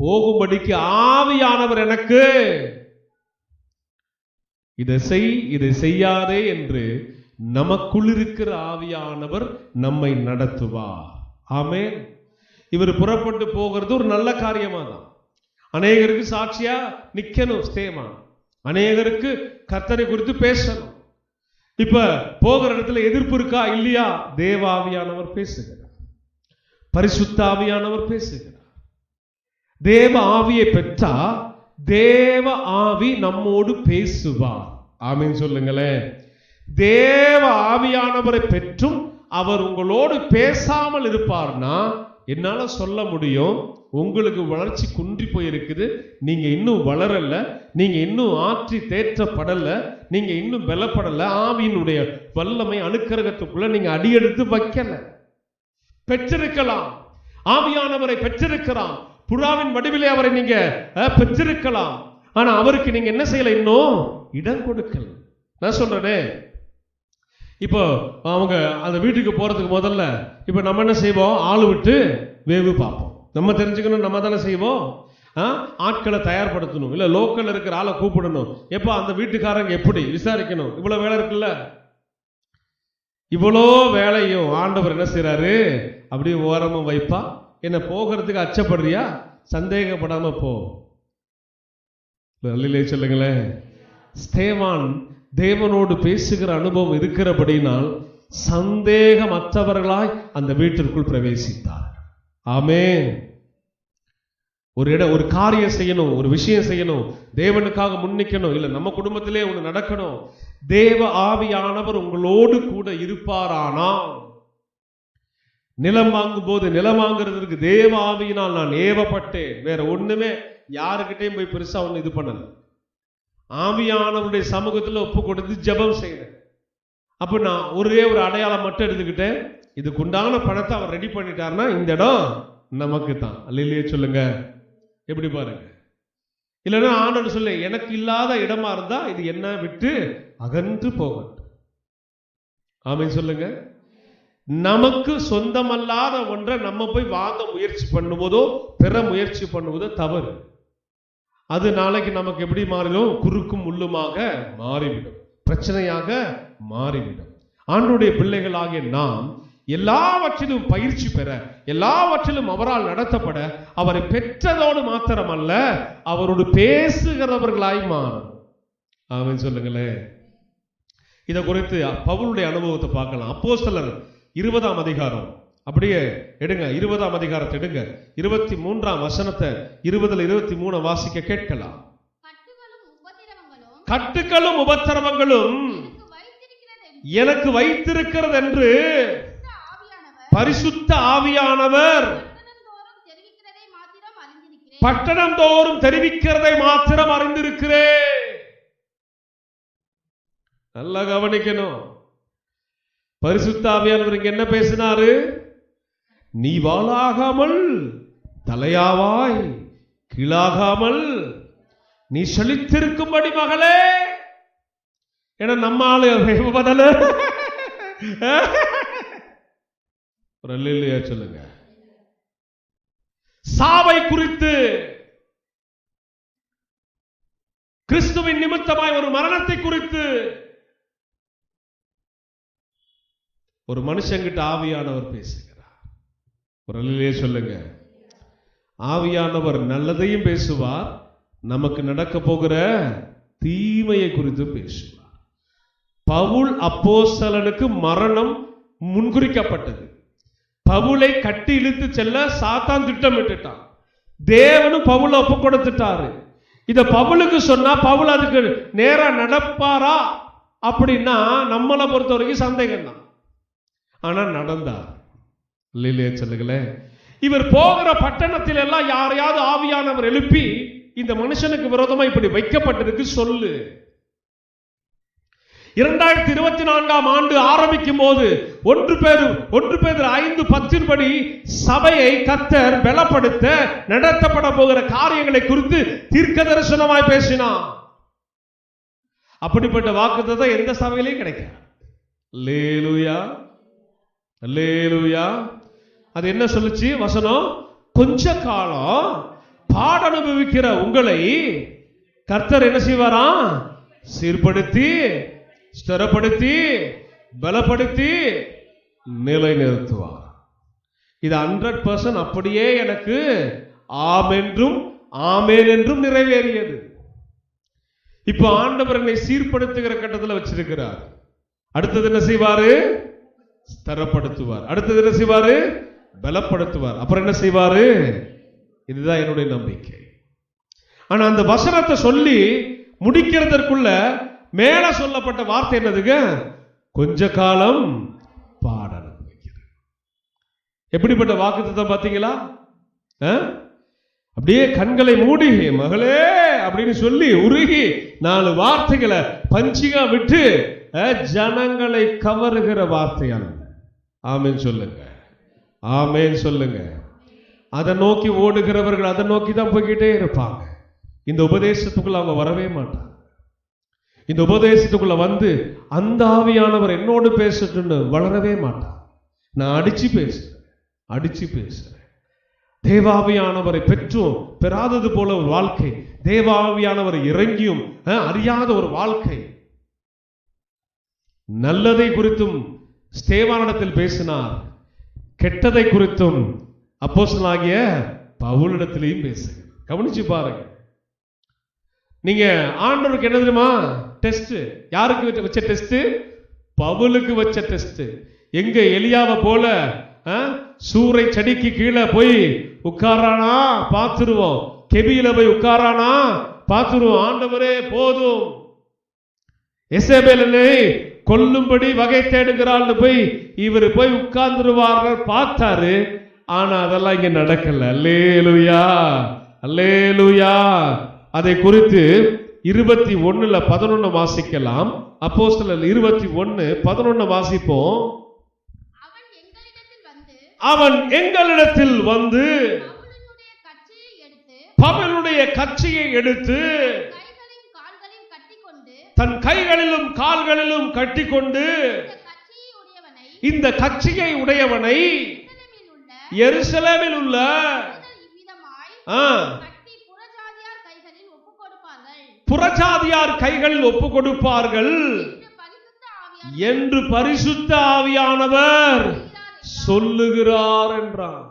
போகும்படிக்கு ஆவியானவர் எனக்கு இதை செய், இதை செய்யாதே என்று நமக்குள் இருக்கிற ஆவியானவர் நம்மை நடத்துவார். ஆமென். இவர் புறப்பட்டு போகிறது ஒரு நல்ல காரியமா தான். அநேகருக்கு சாட்சியா நிக்கணும் ஸ்தேவான், அநேகருக்கு கர்த்தரை குறித்து பேசணும். இப்ப போகிற இடத்துல எதிர்ப்பு இருக்கா இல்லையா? தேவ ஆவியானவர் பேசுகிறார், பரிசுத்த ஆவியானவர் பேசுகிறார். தேவ ஆவியை பெற்றா தேவ ஆவி நம்மோடு பேசுவார். ஆமென் சொல்லுங்களேன். தேவ ஆவியானவரை பெற்றும் அவர் உங்களோடு பேசாமல் இருப்பார்னா என்னால சொல்ல முடியும், உங்களுக்கு வளர்ச்சி குன்றி போயிருக்குது, நீங்க இன்னும் வளரல, நீங்க இன்னும் ஆற்றி தேற்றப்படல, நீங்க இன்னும் பலப்படல, ஆவியினுடைய வல்லமை அனுக்கிரகத்துக்குள்ள நீங்க அடியெடுத்து வைக்கல. பெற்றிருக்கலாம், ஆவியானவரை பெற்றிருக்கிறான். புறாவின் வடிவிலே அவரை நீங்க பெற்றிருக்கலாம். ஆனா அவருக்கு நீங்க என்ன செய்யல, இன்னும் இடம் கொடுக்கல. நான் சொல்றேனே, இப்போ அவங்க அந்த வீட்டுக்கு போறதுக்கு முதல்ல இப்ப நம்ம என்ன செய்வோம், ஆளு விட்டு வேவு பார்ப்போம். நம்ம தெரிஞ்சுக்கணும், நம்ம தானே செய்வோம். ஆட்களை தயார்படுத்தணும், இல்ல லோக்கல் இருக்கிற ஆளை கூப்பிடணும். எப்ப அந்த வீட்டுக்காரங்க எப்படி விசாரிக்கணும், இவ்வளவு வேலை இருக்குல்ல. இவ்வளோ வேலையும் ஆண்டவர் என்ன செய்யறாரு, அப்படியே ஓரமா வைப்பா. என்ன போகிறதுக்கு அச்சப்படுறியா, சந்தேகப்படாம போ. சொல்லுங்களேன். ஸ்தேவான் தேவனோடு பேசுகிற அனுபவம் இருக்கிறபடினால் சந்தேகமற்றவர்களாய் அந்த வீட்டிற்குள் பிரவேசித்தார். ஆமென். ஒரு காரியம் செய்யணும், ஒரு விஷயம் செய்யணும், தேவனுக்காக முன்னிக்கணும், இல்ல நம்ம குடும்பத்திலே ஒன்று நடக்கணும், தேவ ஆவியானவர் உங்களோடு கூட இருப்பாரானால், நிலம் வாங்கும் போது நிலம் வாங்குறதுக்கு தேவ ஆவியினால் நான் ஏவப்பட்டேன். வேற ஒண்ணுமே யாருக்கிட்டையும் போய் பெருசா ஒண்ணு இது பண்ணல. ஆவியானவருடைய சமூகத்துல ஒப்பு கொடுத்து ஜெபம் செய்யறேன். அப்ப நான் ஒரே ஒரு அடையாளம் மட்டும் எடுத்துக்கிட்டேன், இதுக்குண்டான பணத்தை அவர் ரெடி பண்ணிட்டாருன்னா இந்த இடம் நமக்கு தான். அல்லையே சொல்லுங்க. எப்படி பாருங்க. இல்லைன்னா ஆண்டவர் சொல்ல, எனக்கு இல்லாத இடமா இருந்தா இது என்ன விட்டு அகன்று போகட்டும். ஆமென் சொல்லுங்க. நமக்கு சொந்தமல்லாத ஒன்றை நம்ம போய் வாங்க முயற்சி பண்ணுவதோ பெற முயற்சி பண்ணுவதோ தவறு. அது நாளைக்கு நமக்கு எப்படி மாறிடும், குறுக்கும் முள்ளுமாக மாறிவிடும், பிரச்சனையாக மாறிவிடும். ஆண்டவருடைய பிள்ளைகளாகிய நாம் எல்லாவற்றிலும் பயிற்சி பெற, எல்லாவற்றிலும் அவரால் நடத்தப்பட, அவரை பெற்றதோடு மாத்திரமல்ல அவரோடு பேசுகிறவர்களாய் மாறும். ஆமென் சொல்லுங்களேன். இதை குறித்து பவுலுடைய அனுபவத்தை பார்க்கலாம். அப்போஸ்தலர் 20ஆம் அதிகாரம் அப்படியே எடுங்க, 20ஆம் அதிகாரத்தை எடுங்க, 23ஆம் வசனத்தை 20-23 வாசிக்க கேட்கலாம். கட்டுகளும் உபத்திரவங்களும் எனக்கு வைத்திருக்கிறது என்று பரிசுத்த ஆவியானவர் பட்டணம் தோறும் தெரிவிக்கிறதை மாத்திரம் அறிந்திருக்கிறேன். நல்லா கவனிக்கணும். பரிசுத்த ஆவியானவர் இங்க என்ன பேசினாரு, நீ வாளாகாமல் தலையாவாய், கீழாகாமல் நீ செழித்திருக்கும்படி மகளே. ஏன்னா நம்ம ஆளு பதில சொல்லுங்க. சாவை குறித்து, கிறிஸ்துவின் நிமித்தமாய் ஒரு மரணத்தை குறித்து ஒரு மனுஷங்கிட்ட ஆவியானவர் பேசுகிறார். ஒரு அல்லேலூயா சொல்லுங்க. ஆவியானவர் நல்லதையும் பேசுவார், நமக்கு நடக்க போகிற தீமையை குறித்து பேசுவார். பவுல் அப்போஸ்தலனுக்கு மரணம் முன்குறிக்கப்பட்டது. பவுலை கட்டி இழுத்து செல்ல சாத்தான் திட்டமிட்டுட்டான். தேவனும் பவுலை ஒப்பு கொடுத்துட்டாரு. இத பவுலுக்கு சொன்னா பவுல் அதுக்கு நேரா நடப்பாரா அப்படின்னா நம்மளை பொறுத்த வரைக்கும் சந்தேகம் தான். ஆனா நடந்தார். இல்லையே சொல்லுங்களே. இவர் போகிற பட்டணத்தில் எல்லாம் யாரையாவது ஆவியானவர் எழுப்பி இந்த மனுஷனுக்கு விரோதமா இப்படி வைக்கப்பட்டிருக்கு சொல்லு. 2024ஆம் ஆண்டு ஆரம்பிக்கும் போது 1 பேதுரு 5:10 படி சபையை கர்த்தர் பலப்படுத்த நடத்தப்பட போகிற காரியங்களை குறித்து தீர்க்க தரிசனமாய் பேசினார். அப்படிப்பட்ட வாக்குத்தத்தம் எந்த சபையிலையும் கிடைக்காது. அல்லேலூயா, அல்லேலூயா. அது என்ன சொல்லுச்சு வசனம், கொஞ்ச காலம் பாட அனுபவிக்கிற உங்களை கர்த்தர் என்ன செய்வாராம், சீர்படுத்தி ஸ்திரப்படுத்தி பலப்படுத்தி நிலைநிறுத்துவார். இது 100% அப்படியே எனக்கு ஆமென்றும் ஆமென் என்றும் நிறைவேறியது. இப்ப ஆண்டவர் என்னை சீர்படுத்துகிற கட்டத்தில் வச்சிருக்கிறார். அடுத்தது என்ன செய்வாரு, ஸ்திரப்படுத்துவார். அடுத்தது என்ன செய்வாரு, பலப்படுத்துவார். அப்புறம் என்ன செய்வாரு, இதுதான் என்னுடைய நம்பிக்கை. ஆனா அந்த வசனத்தை சொல்லி முடிக்கிறதற்குள்ள மேல சொல்லப்பட்ட வார்த்தை என்னதுங்க, கொஞ்ச காலம் பாட அனுபவிக்கிறது. எப்படிப்பட்ட வாக்குத்தத்தம் பாத்தீங்களா? அப்படியே கண்களை மூடி மகளே அப்படின்னு சொல்லி உருகி 4 வார்த்தைகளை பஞ்சிகா விட்டு ஜனங்களை கவருகிற வார்த்தையான ஆமென் சொல்லுங்க, ஆமென் சொல்லுங்க. அதை நோக்கி ஓடுகிறவர்கள் அதை நோக்கி தான் போய்கிட்டே இருப்பாங்க. இந்த உபதேசத்துக்குள்ள அவங்க வரவே மாட்டாங்க. இந்த உபதேசத்துக்குள்ள வந்து அந்த ஆவியானவர் என்னோடு பேசட்டுன்னு வளரவே மாட்டாங்க. நான் அடிச்சு பேசுறேன். தேவாவியானவரை பெற்றும் பெறாதது போல ஒரு வாழ்க்கை, தேவாவியானவரை இறங்கியும் அறியாத ஒரு வாழ்க்கை. நல்லதை குறித்தும் ஸ்தேவானிடத்தில் பேசினார், கெட்டதை குறித்தும் அப்போஸ்தலனாகிய பவுலிடத்திலையும் பேசுங்க. கவனிச்சு பாருங்க. நீங்க ஆண்டவருக்கு என்ன தெரியுமா டெஸ்ட்? யாருக்கு வச்ச டெஸ்ட்? பவுலுக்கு வச்ச டெஸ்ட். எங்க எலியாவை போல சூறை செடிக்கு கீழே போய் உட்காரானா பார்த்துருவோம், கெபியில போய் உட்காரானா பார்த்துருவோம். ஆண்டவரே போதும், எசேபேலை கொல்லும்படி வகை தேடுகிறாள்னு போய் இவர் போய் உட்கார்ந்துருவார்கள் பார்த்தாரு. ஆனா அதெல்லாம் இங்க நடக்கல. அல்லேலூயா, அல்லேலூயா. அதை குறித்து 21:11 வாசிக்கலாம். அப்போஸ்தலர் 21:11 வாசிப்போம். அவன் எங்களிடத்தில் வந்து பவுலுடைய கச்சையை எடுத்து தன் கைகளிலும் கால்களிலும் கட்டிக்கொண்டு இந்த கச்சையை உடையவனை எருசலேமில் உள்ள புறஜாதியார் கைகளில் ஒப்பு கொடுப்பார்கள் என்று பரிசுத்த ஆவியானவர் சொல்லுகிறார் என்றார்.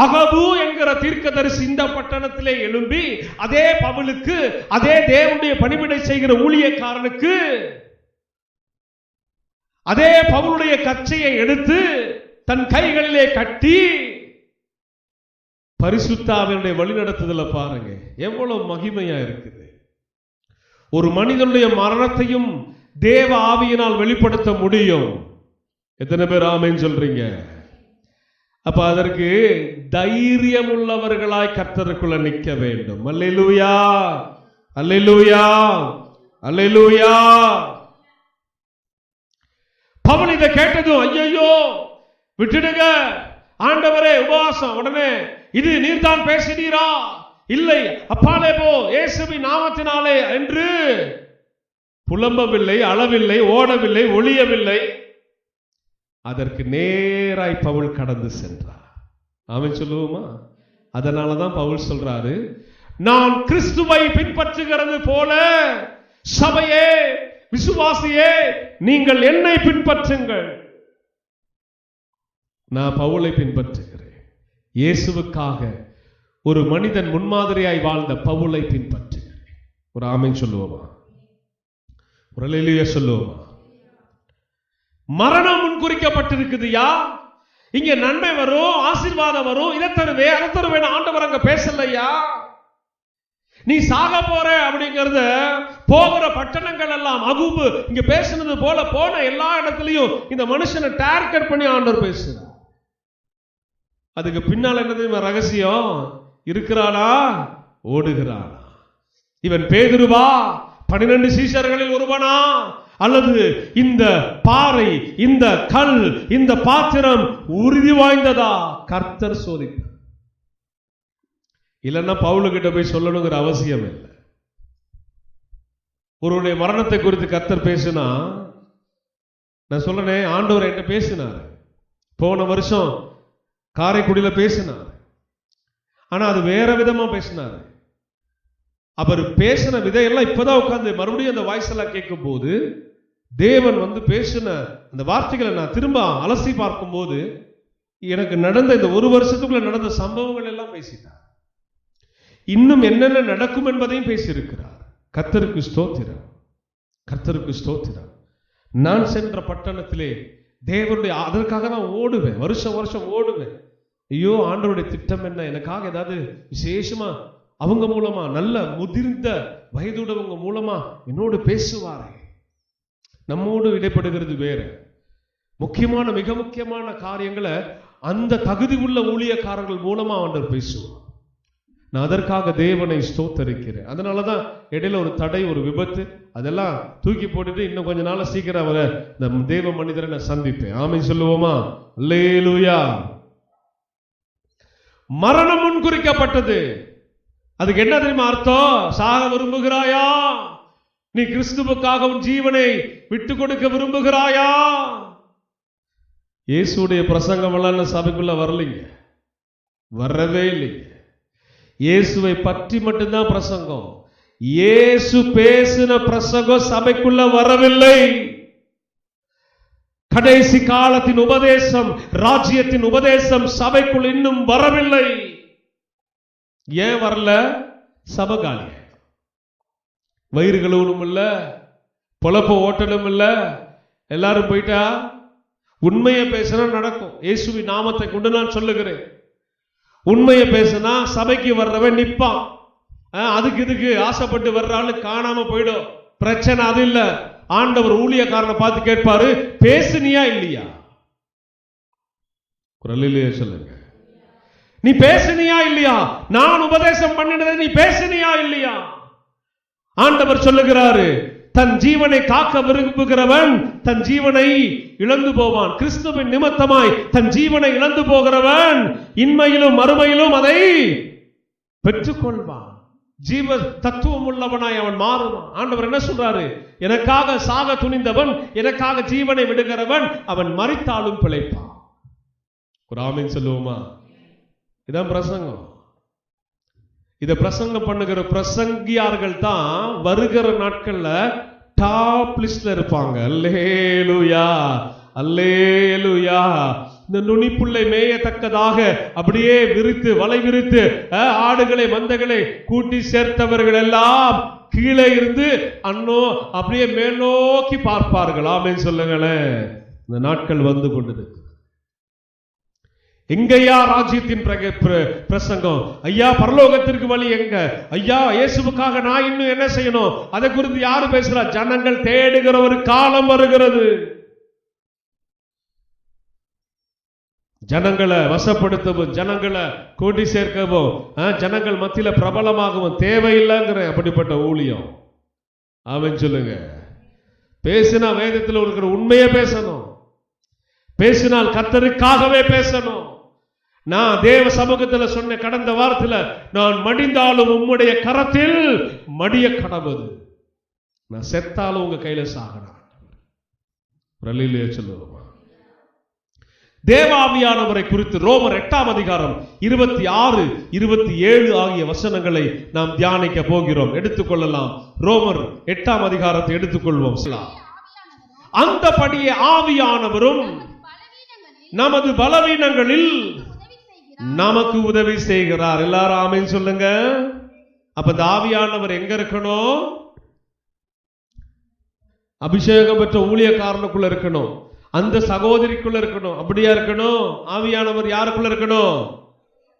அகபு என்கிற தீர்க்கதரிசி இந்த பட்டணத்திலே எழும்பி அதே பவுலுக்கு, அதே தேவனுடைய பணிவிடை செய்கிற ஊழியக்காரனுக்கு அதே பவுலுடைய கச்சையை எடுத்து தன் கைகளிலே கட்டி பரிசுத்தாவினுடைய வழிநடத்துதல பாருங்க எவ்வளவு மகிமையா இருக்குது. ஒரு மனிதனுடைய மரணத்தையும் தேவ ஆவியினால் வெளிப்படுத்த முடியும். எத்தனை பேர் ஆமென் சொல்றீங்க? அப்ப அதற்கு தைரியம் உள்ளவர்களாய் கர்த்தருக்குள்ள நிற்க வேண்டும். அல்லேலூயா, அல்லேலூயா, அல்லேலூயா. பவுல் இதை கேட்டதும் ஐயோ விட்டுடுங்க ஆண்டவரே, உபவாசம். உடனே இது நீர்தான் பேசினீரா? இல்லை, அப்பாலே போ இயேசுவின் நாமத்தினாலே என்று புலம்பவில்லை, அளவில்லை, ஓடவில்லை, ஒளியவில்லை. அதற்கு நேராய் பவுல் கடந்து சென்றார். ஆமென் சொல்லுவோமா? அதனாலதான் பவுல் சொல்றாரு, நான் கிறிஸ்துவை பின்பற்றுகிறது போல சபையே, விசுவாசியே, நீங்கள் என்னை பின்பற்றுங்கள். நான் பவுலை பின்பற்றுகிறேன். இயேசுவுக்காக ஒரு மனிதன் முன்மாதிரியாய் வாழ்ந்த பவுலை பின்பற்றுகிறேன். ஒரு ஆமென் சொல்லுவோமா? ஒரு அல்லேலூயா சொல்லுவோமா? மரணம் முன்குறிக்கப்பட்டிருக்குதுயா. இங்க நன்மை வரும், ஆசீர்வாதம் வரும், இதை தருவே அதை தருவேன் ஆண்டவர் அங்க பேசலையா. நீ சாக போற அப்படிங்கறத போகிற பட்டணங்கள் எல்லாம் அகுபு இங்க பேசுனது போல போன எல்லா இடத்துலயும் இந்த மனுஷனை டார்கெட் பண்ணி ஆண்டவர் பேசுறார். அதுக்கு பின்னால் என்னது ரகசியம்? இருக்கிறானா, ஓடுகிறானா? இவன் பேதுருவா, 12 சீஷர்களில் ஒருவனா, அல்லது இந்த பாறை, இந்த கல், இந்த பாத்திரம் உறுதி வாய்ந்ததா? கர்த்தர் சோதித்தார். இல்லைன்னா பவுலுக்கிட்ட போய் சொல்லணுங்கிற அவசியம் இல்லை. ஒருவருடைய மரணத்தை குறித்து கர்த்தர் பேசினா, நான் சொல்றேன், ஆண்டவர் என்கிட்ட பேசினார். போன வருஷம் காரைக்குடியில பேசினார். ஆனா அது வேற விதமா பேசினார். அவர் பேசின விதையெல்லாம் இப்பதான் உட்கார்ந்து மறுபடியும் அந்த வாய்ஸ் எல்லாம் கேட்கும் போது தேவன் வந்து பேசின அந்த வார்த்தைகளை நான் திரும்ப அலசி பார்க்கும் போது எனக்கு நடந்த இந்த ஒரு வருஷத்துக்குள்ள நடந்த சம்பவங்கள் எல்லாம் பேசிட்டார். இன்னும் என்னென்ன நடக்கும் என்பதையும் பேசியிருக்கிறார். கர்த்தருக்கு ஸ்தோத்திரம், கர்த்தருக்கு ஸ்தோத்திரம். நான் சென்ற பட்டணத்திலே தேவனுடைய, அதற்காக நான் ஓடுவேன், வருஷம் வருஷம் ஓடுவேன். ஐயோ ஆண்டவருடைய திட்டம் என்ன, எனக்காக ஏதாவது விசேஷமா அவங்க மூலமா, நல்ல முதிர்ந்த வயதுடவங்க மூலமா என்னோடு பேசுவாரே. நம்மோடு இடைப்படுகிறது வேற. முக்கியமான, மிக முக்கியமான காரியங்களை அந்த தகுதி உள்ள ஊழியக்காரர்கள் மூலமா ஆண்டவர் பேசுவார். நான் அதற்காக தேவனை ஸ்தோத்தரிக்கிறேன். அதனாலதான் இடையில ஒரு தடை, ஒரு விபத்து, அதெல்லாம் தூக்கி போட்டுட்டு இன்னும் கொஞ்ச நாள சீக்கிரம் அவரை, இந்த தேவ மனிதரை நான் சந்திப்பேன். ஆமென் சொல்லுவோமா? அல்லேலூயா. மரணம் முன்குறிக்கப்பட்டது. அதுக்கு என்ன தெரியுமா அர்த்தம்? சாக விரும்புகிறாயா? நீ கிறிஸ்துவுக்காக உன் ஜீவனை விட்டு கொடுக்க விரும்புகிறாயா? இயேசுடைய பிரசங்கம் எல்லாம் சபைக்குள்ள வரலைங்க, வரவே இல்லைங்க. இயேசுவை பற்றி மட்டும்தான் பிரசங்கம். இயேசு பேசின பிரசங்கம் சபைக்குள்ள வரவில்லை. கடைசி காலத்தின் உபதேசம், ராஜ்யத்தின் உபதேசம் சபைக்குள் இன்னும் வரவில்லை. ஏன் வரல? சபகாலி, வயிறுகளும் இல்ல, பொழப்ப ஓட்டலும் இல்ல, எல்லாரும் போயிட்டா. உண்மையை பேசினா நடக்கும். இயேசுவின் நாமத்தை கொண்டு நான் சொல்லுகிறேன். உண்மையை பேசினா சபைக்கு வர்றவன் நிப்பான். அதுக்கு இதுக்கு ஆசைப்பட்டு வர்றான்னு காணாம போயிடும். பிரச்சனை அது இல்ல. ஆண்டவர் ஊழியக்காரனை பார்த்து கேட்பாரு, பேசுனியா இல்லையா? குரலிலேயே சொல்லுங்க, நீ பேசுனியா இல்லையா? நான் உபதேசம் பண்ணினதை நீ பேசுனியா இல்லையா? ஆண்டவர் சொல்லுகிறாரு, தன் ஜீவனை காக்க விரும்புகிறவன் தன் ஜீவனை இழந்து போவான். கிறிஸ்துவின் நிமித்தமாய் தன் ஜீவனை இழந்து போகிறவன் இன்மையிலும் மறுமையிலும் அதை பெற்றுக்கொள்வான். ஜீவ தத்துவம் உள்ளவனாய் அவன் மாறுவான். ஆண்டவர் என்ன சொல்றாரு? எனக்காக சாக துணிந்தவன், எனக்காக ஜீவனை விடுகிறவன், அவன் மரித்தாலும் பிழைப்பான். ஒரு ஆமென் சொல்லுவோமா? இதான் பிரசங்கம். இத பிரசங்கம் பண்ணுகிற பிரசங்கியார்கள் தான் வருகிற நாட்கள்ல டாப் லிஸ்ட்ல இருப்பாங்க. அல்லேலூயா, அல்லேலூயா. இந்த நுனிப்புள்ளை மேயத்தக்கதாக அப்படியே விரித்து வலை விரித்து ஆடுகளை மந்தைகளை கூட்டி சேர்த்தவர்கள் எல்லாம் கீழே இருந்து அன்னோ அப்படியே மேலோக்கி பார்ப்பார்கள். ஆமென் சொல்லுங்களேன். இந்த நாட்கள் வந்து கொண்டிருக்கு. எங்கய்யா ராஜ்யத்தின் பிரசங்கம்? ஐயா பரலோகத்திற்கு வழி எங்க? ஐயா இயேசுவுக்காக நான் இன்னும் என்ன செய்யணும்? அதை குறித்து யாரு பேசுறா? ஜனங்கள் தேடுகிற ஒரு காலம் வருகிறது. ஜனங்களை வசப்படுத்தவும், ஜனங்களை கூட்டி சேர்க்கவும், ஜனங்கள் மத்தியில பிரபலமாகவும் தேவையில்லைங்கிற அப்படிப்பட்ட ஊழியம். ஆமென் சொல்லுங்க. பேசினா வேதத்தில் இருக்கிற உண்மையை பேசணும். பேசினால் கர்த்தருக்காகவே பேசணும். நான் தேவ சமூகத்தில் சொன்ன கடந்த வாரத்தில், நான் மடிந்தாலும் உம்முடைய கரத்தில் மடிய கடவுது, நான் செத்தாலும் உங்க கையில சாகணும். சொல்லுவோமா? தேவாவியானவரை குறித்து ரோமர் 8ஆம் அதிகாரம் 26, 27 ஆகிய வசனங்களை நாம் தியானிக்க போகிறோம். எடுத்துக்கொள்ளலாம். ரோமர் 8ஆம் அதிகாரத்தை எடுத்துக்கொள்வோம். அந்தபடியே ஆவியானவரும் நமது பலவீனங்களில் நமக்கு உதவி செய்கிறார். எல்லாரும் ஆமென் சொல்லுங்க. அப்ப இந்த ஆவியானவர் எங்க இருக்கணும்? அபிஷேகம் பெற்ற ஊழியக்காரனுக்குள்ள இருக்கணும், அந்த சகோதரிக்குள்ள இருக்கணும். அப்படியா இருக்கணும்? ஆவியானவர் யாருக்குள்ள இருக்கணும்?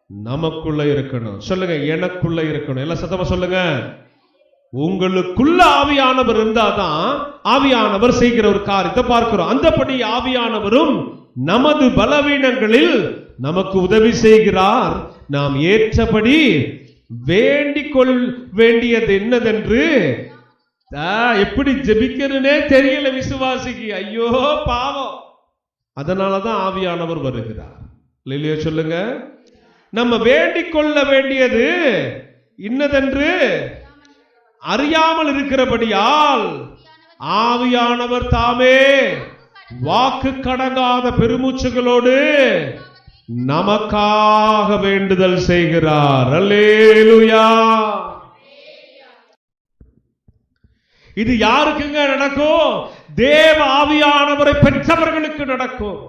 நமக்குள்ள இருக்கணும். சொல்லுங்க, எனக்குள்ள இருக்கணும். எல்லாம் சத்தமா சொல்லுங்க. உங்களுக்குள்ள ஆவியானவர் இருந்தாதான் ஆவியானவர் செய்கிற ஒரு காரியத்தை பார்க்கிறோம். அந்தபடி ஆவியானவரும் நமது பலவீனங்களில் நமக்கு உதவி செய்கிறார். நாம் ஏற்றபடி வேண்டிக் கொள் வேண்டியது என்னதென்று எப்படி ஜெபிக்கிறதுனே தெரியல விசுவாசிக்கு. ஐயோ பாவம். அதனாலதான் ஆவியானவர் வருகிறார். இல்லையா சொல்லுங்க. நம்ம வேண்டிக் கொள்ள வேண்டியது இன்னதென்று அறியாமல் இருக்கிறபடியால் ஆவியானவர் தாமே வாக்கு கடங்காத பெருமூச்சுகளோடு நமக்காக வேண்டுதல் செய்கிறார். அல்லேலூயா. இது யாருக்குங்க நடக்கும்? தேவ ஆவியானவரை பெற்றவர்களுக்கு நடக்கும்.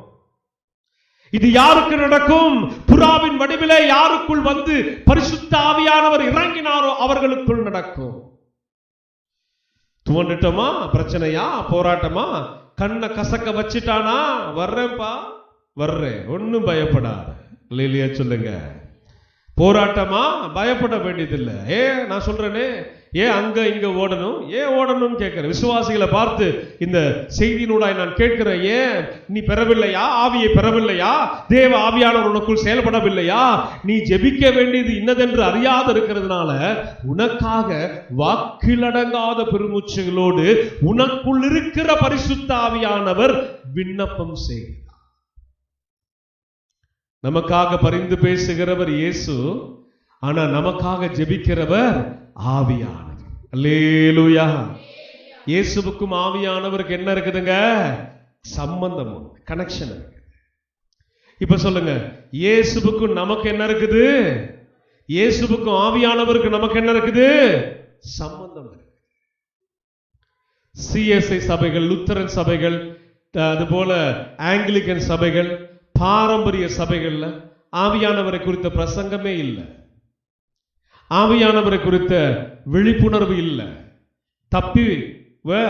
இது யாருக்கு நடக்கும்? புறாவின் வடிவிலே யாருக்குள் வந்து பரிசுத்த ஆவியானவர் இறங்கினாரோ அவர்களுக்குள் நடக்கும். துவண்டுட்டோமா? பிரச்சனையா? போராட்டமா? கண்ணை கசக்க வச்சுட்டானா? வர்றேன்பா, வர்றேன், ஒன்னும் பயப்படாத. இல்லையா சொல்லுங்க. போராட்டமா? பயப்பட வேண்டியதில்லை. நான் சொல்றேனே, ஏன் அங்க இங்க ஓடணும்? ஏன் ஓடணும்னு கேட்கிறேன். விசுவாசிகளை பார்த்து இந்த செய்தியினூடாய் நான் கேட்கிறேன், ஏன் நீ பெறவில்லையா? ஆவியை பெறவில்லையா? தேவ ஆவியானவர் உனக்குள் செயல்படவில்லையா? நீ ஜெபிக்க வேண்டியது இன்னதென்று அறியாத இருக்கிறதுனால உனக்காக வாக்கிலடங்காத பெருமூச்சுகளோடு உனக்குள் இருக்கிற பரிசுத்த ஆவியானவர் விண்ணப்பம் செய்கிறார். நமக்காக பரிந்து பேசுகிறவர் இயேசு, ஆனா நமக்காக ஜெபிக்கிறவர் ஆவியானவர். அல்லேலூயா. இயேசுவுக்கும் ஆவியானவருக்கு என்ன இருக்குதுங்க? சம்பந்தம், கனெக்ஷன் இருக்கு. இப்ப சொல்லுங்க, இயேசுவுக்கும் நமக்கு என்ன இருக்குது? இயேசுவுக்கும் ஆவியானவருக்கு நமக்கு என்ன இருக்குது? சம்பந்தம் இருக்கு. சிஎஸ்ஐ சபைகள், லுத்தரன் சபைகள், அதுபோல ஆங்கிலிக்கன் சபைகள், பாரம்பரிய சபைகள்ல ஆவியானவரை குறித்த பிரசங்கமே இல்லை, ஆவியானவரை குறித்த விழிப்புணர்வு இல்லை. தப்பி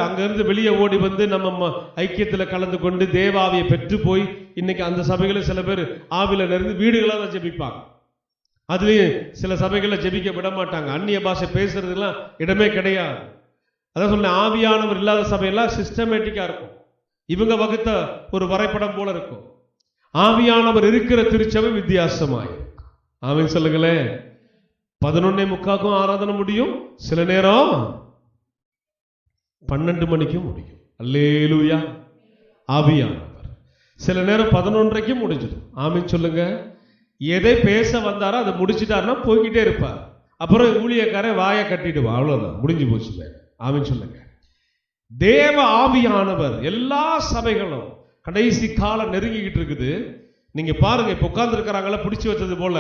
அங்கிருந்து வெளியே ஓடி வந்து நம்ம ஐக்கியத்தில் கலந்து கொண்டு தேவாவியை பெற்று போய் இன்னைக்கு அந்த சபைகளை சில பேர் ஆவில இருந்து வீடுகளாக தான் ஜெபிப்பாங்க. அதுலயும் சில சபைகளை ஜெபிக்க விட மாட்டாங்க, அந்நிய பாஷை பேசுறதுலாம் இடமே கிடையாது. அதான் சொன்ன, ஆவியானவர் இல்லாத சபையெல்லாம் சிஸ்டமேட்டிக்கா இருக்கும், இவங்க வகுத்த ஒரு வரைபடம் போல இருக்கும். ஆவியானவர் இருக்கிற திருச்சபை வித்தியாசமாயிருக்கும். ஆமென் சொல்லுங்களேன். 11:45 ஆராதனை முடியும், சில நேரம் 12 மணிக்கு முடியும். அல்லேலூயா. ஆவியானவர் சில நேரம் 11:30 முடிஞ்சிடும். ஆமென் சொல்லுங்க. எதை பேச வந்தாரோ அதை முடிச்சிட்டாருன்னா போய்கிட்டே இருப்பார். அப்புறம் ஊழியக்காரன் வாயை கட்டிடுவா, அவ்வளவுதான், முடிஞ்சு போச்சு. ஆமென் சொல்லுங்க. தேவ ஆவியானவர் எல்லா சபைகளும் கடைசி காலம் நெருங்கிக்கிட்டு இருக்குது. நீங்க பாருங்க, இப்ப உட்கார்ந்து இருக்கிறாங்கள பிடிச்சு வச்சது போல,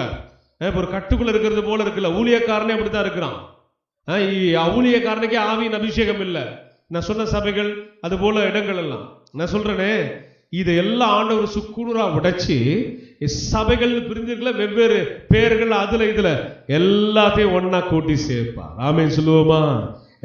ஒரு கட்டுக்குள்ள இருக்கிறது போல இருக்குல்ல. ஊழியக்காரனே அப்படித்தான் இருக்கிறான். ஊழியக்காரனுக்கே ஆவியின் அபிஷேகம் இல்லை. நான் சொன்ன சபைகள் அது போல இடங்கள் எல்லாம் நான் சொல்றேனே, இது எல்லாம் ஆண்டவர் சுக்குநூறா உடைச்சு சபைகள் பிரிஞ்சிருக்கல, வெவ்வேறு பேர்கள் அதுல இதுல எல்லாத்தையும் ஒன்னா கூட்டி சேர்ப்பார். ஆமென் சொல்லுவோமா?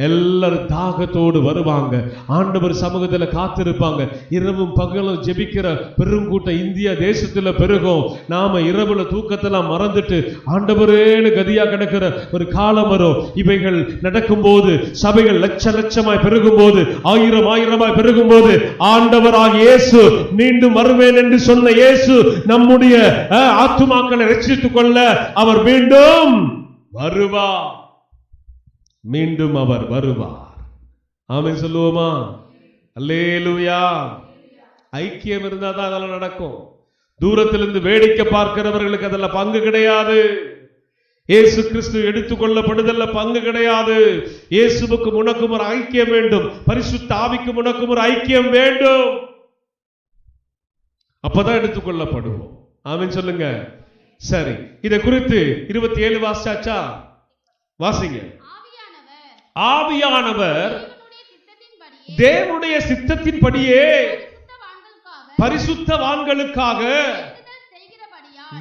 எல்லாரும் தாகத்தோடு வருவாங்க, ஆண்டவர் சமூகத்தில் காத்திருப்பாங்க. இரவும் பகலும் ஜெபிக்கிற பெருங்கூட்டம் இந்தியா தேசத்துல பெருகும். நாம இரவுல தூக்கத்தெல்லாம் மறந்துட்டு ஆண்டவரேன்னு கதியா கிடக்கிற ஒரு காலம் வரும். இவைகள் நடக்கும் போது, சபைகள் லட்ச லட்சமாய் பெருகும் போது, ஆயிரம் ஆயிரமாய் பெருகும் போது, ஆண்டவராக இயேசு மீண்டும் வருவேன் என்று சொன்ன இயேசு நம்முடைய ஆத்துமாக்களை ரட்சித்துக் கொள்ள அவர் மீண்டும் வருவார். மீண்டும் அவர் வருவார். ஆமென் சொல்லுவோமா? அல்லேலூயா. ஐக்கியம் இருந்தாதான் அதெல்லாம் நடக்கும். தூரத்திலிருந்து வேடிக்கை பார்க்கிறவர்களுக்கு அதெல்லாம் பங்கு கிடையாது. இயேசு கிறிஸ்து எடுத்துக்கொள்ளப்படுதல்ல பங்கு கிடையாது. இயேசுவுக்கு உனக்கும் ஒரு ஐக்கியம் வேண்டும், பரிசுத்த ஆவிக்கு உனக்கும் ஒரு ஐக்கியம் வேண்டும். அப்பதான் எடுத்துக்கொள்ளப்படுவோம். ஆமென் சொல்லுங்க. சரி, இதை குறித்து 27 வாசிச்சாச்சா? வாசிங்க. ஆவியானவர் தேவனுடைய சித்தத்தின்படியே பரிசுத்தவான்களுக்காக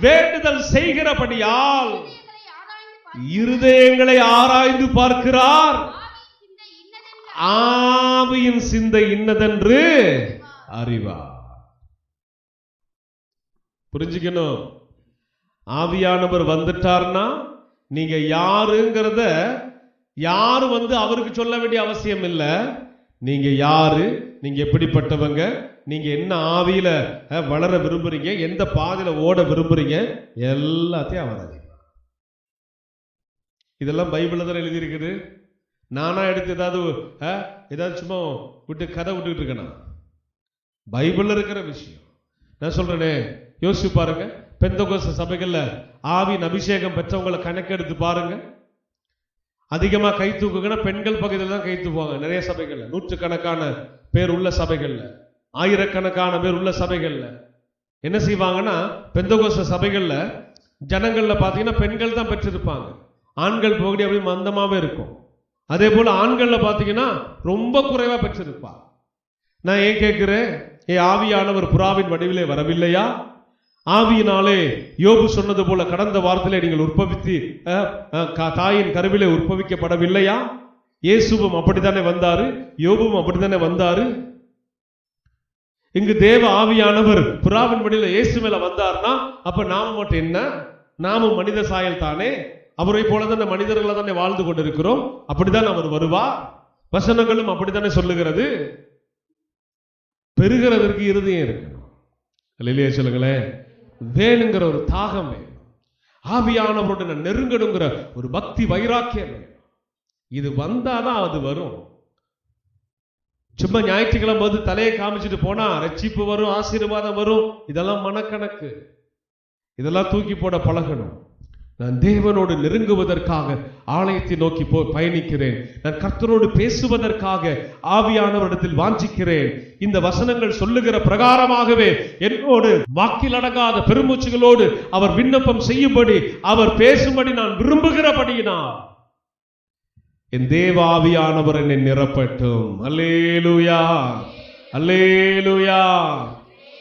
வேண்டுதல் செய்கிறபடியால் இருதயங்களை ஆராய்ந்து பார்க்கிறார். ஆவியின் சிந்தை இன்னதென்று அறிவார். புரிஞ்சுக்கணும். ஆவியானவர் வந்துட்டார்னா நீங்க யாருங்கிறத யாரு அவருக்கு சொல்ல வேண்டிய அவசியம் இல்லை. நீங்க யாரு, நீங்க எப்படிப்பட்டவங்க, நீங்க என்ன ஆவியில வளர விரும்புறீங்க, எந்த பாதையில ஓட விரும்புறீங்க, எல்லாத்தையும் அவர் அறிவார். இதெல்லாம் பைபிள்ல தான் எழுதி இருக்குது. நானா எடுத்து ஏதாவது சும்மா விட்டு கதை விட்டுக்கிட்டு இருக்கேனா? பைபிள்ல இருக்கிற விஷயம் நான் சொல்றேனே. யோசிச்சு பாருங்க, பெந்தகோஸ்து சபைகள்ல ஆவியின் அபிஷேகம் பெற்றவங்களை கணக்கெடுத்து பாருங்க. அதிகமா கை தூக்குங்கன்னா பெண்கள் பகுதியில் தான் கை தூக்குவாங்க. நிறைய சபைகள்ல நூற்றுக்கணக்கான பேர் உள்ள சபைகள்ல, ஆயிரக்கணக்கான பேர் உள்ள சபைகள்ல என்ன செய்வாங்கன்னா, பெந்தகோஸ்து சபைகள்ல ஜனங்கள்ல பாத்தீங்கன்னா பெண்கள் தான் பெற்றிருப்பாங்க. ஆண்கள் பகுதி அப்படி மந்தமாவே இருக்கும். அதே போல ஆண்கள்ல பாத்தீங்கன்னா ரொம்ப குறைவா பெற்றிருப்பார். நான் ஏன் கேட்கிறேன், ஆவியானவர் புறாவின் வடிவிலே வரவில்லையா? ஆவியினாலே யோபு சொன்னது போல கடந்த வாரத்திலே நீங்கள் உற்பத்தி தாயின் கருவிலே உற்பவிக்கப்படவில்லையா? இயேசுவும் அப்படித்தானே வந்தாரு, யோபுவும் அப்படித்தானே வந்தாரு. இங்கு தேவ ஆவியானவர் புறாவின் வடிவில இயேசு மேல வந்தார்னா அப்ப நாம மட்டும் என்ன? நாமும் மனித சாயல் தானே, அவரை போலதான மனிதர்களை தானே வாழ்ந்து கொண்டிருக்கிறோம். அப்படித்தான் அவர் வருவார். வசனங்களும் அப்படித்தானே சொல்லுகிறது. பெருகிறதற்கு இருதயம் இருக்கணும். இல்லையா? சொல்லுங்களேன். வேணுங்கிற ஒரு தாகம் வேணும். ஆவியானவரோட நெருங்கணுங்கிற ஒரு பக்தி வைராக்கியம் வேணும். இது வந்தாதான் அது வரும். சும்மா ஞாயிற்றுக்கிழமை போது தலையை காமிச்சிட்டு போனா ரட்சிப்பு வரும், ஆசீர்வாதம் வரும், இதெல்லாம் மனக்கணக்கு. இதெல்லாம் தூக்கி போட பழகணும். நான் தேவனோடு நெருங்குவதற்காக ஆலயத்தை நோக்கி பயணிக்கிறேன். நான் கர்த்தரோடு பேசுவதற்காக ஆவியானவரிடத்தில் வாஞ்சிக்கிறேன். இந்த வசனங்கள் சொல்லுகிற பிரகாரமாகவே என்னோடு வாக்கில் அடங்காத பெருமூச்சுகளோடு அவர் விண்ணப்பம் செய்யும்படி, அவர் பேசும்படி நான் விரும்புகிறபடியினால் என் தேவ ஆவியானவர் என்னை நிரப்பட்டும். அல்லேலூயா, அல்லேலூயா.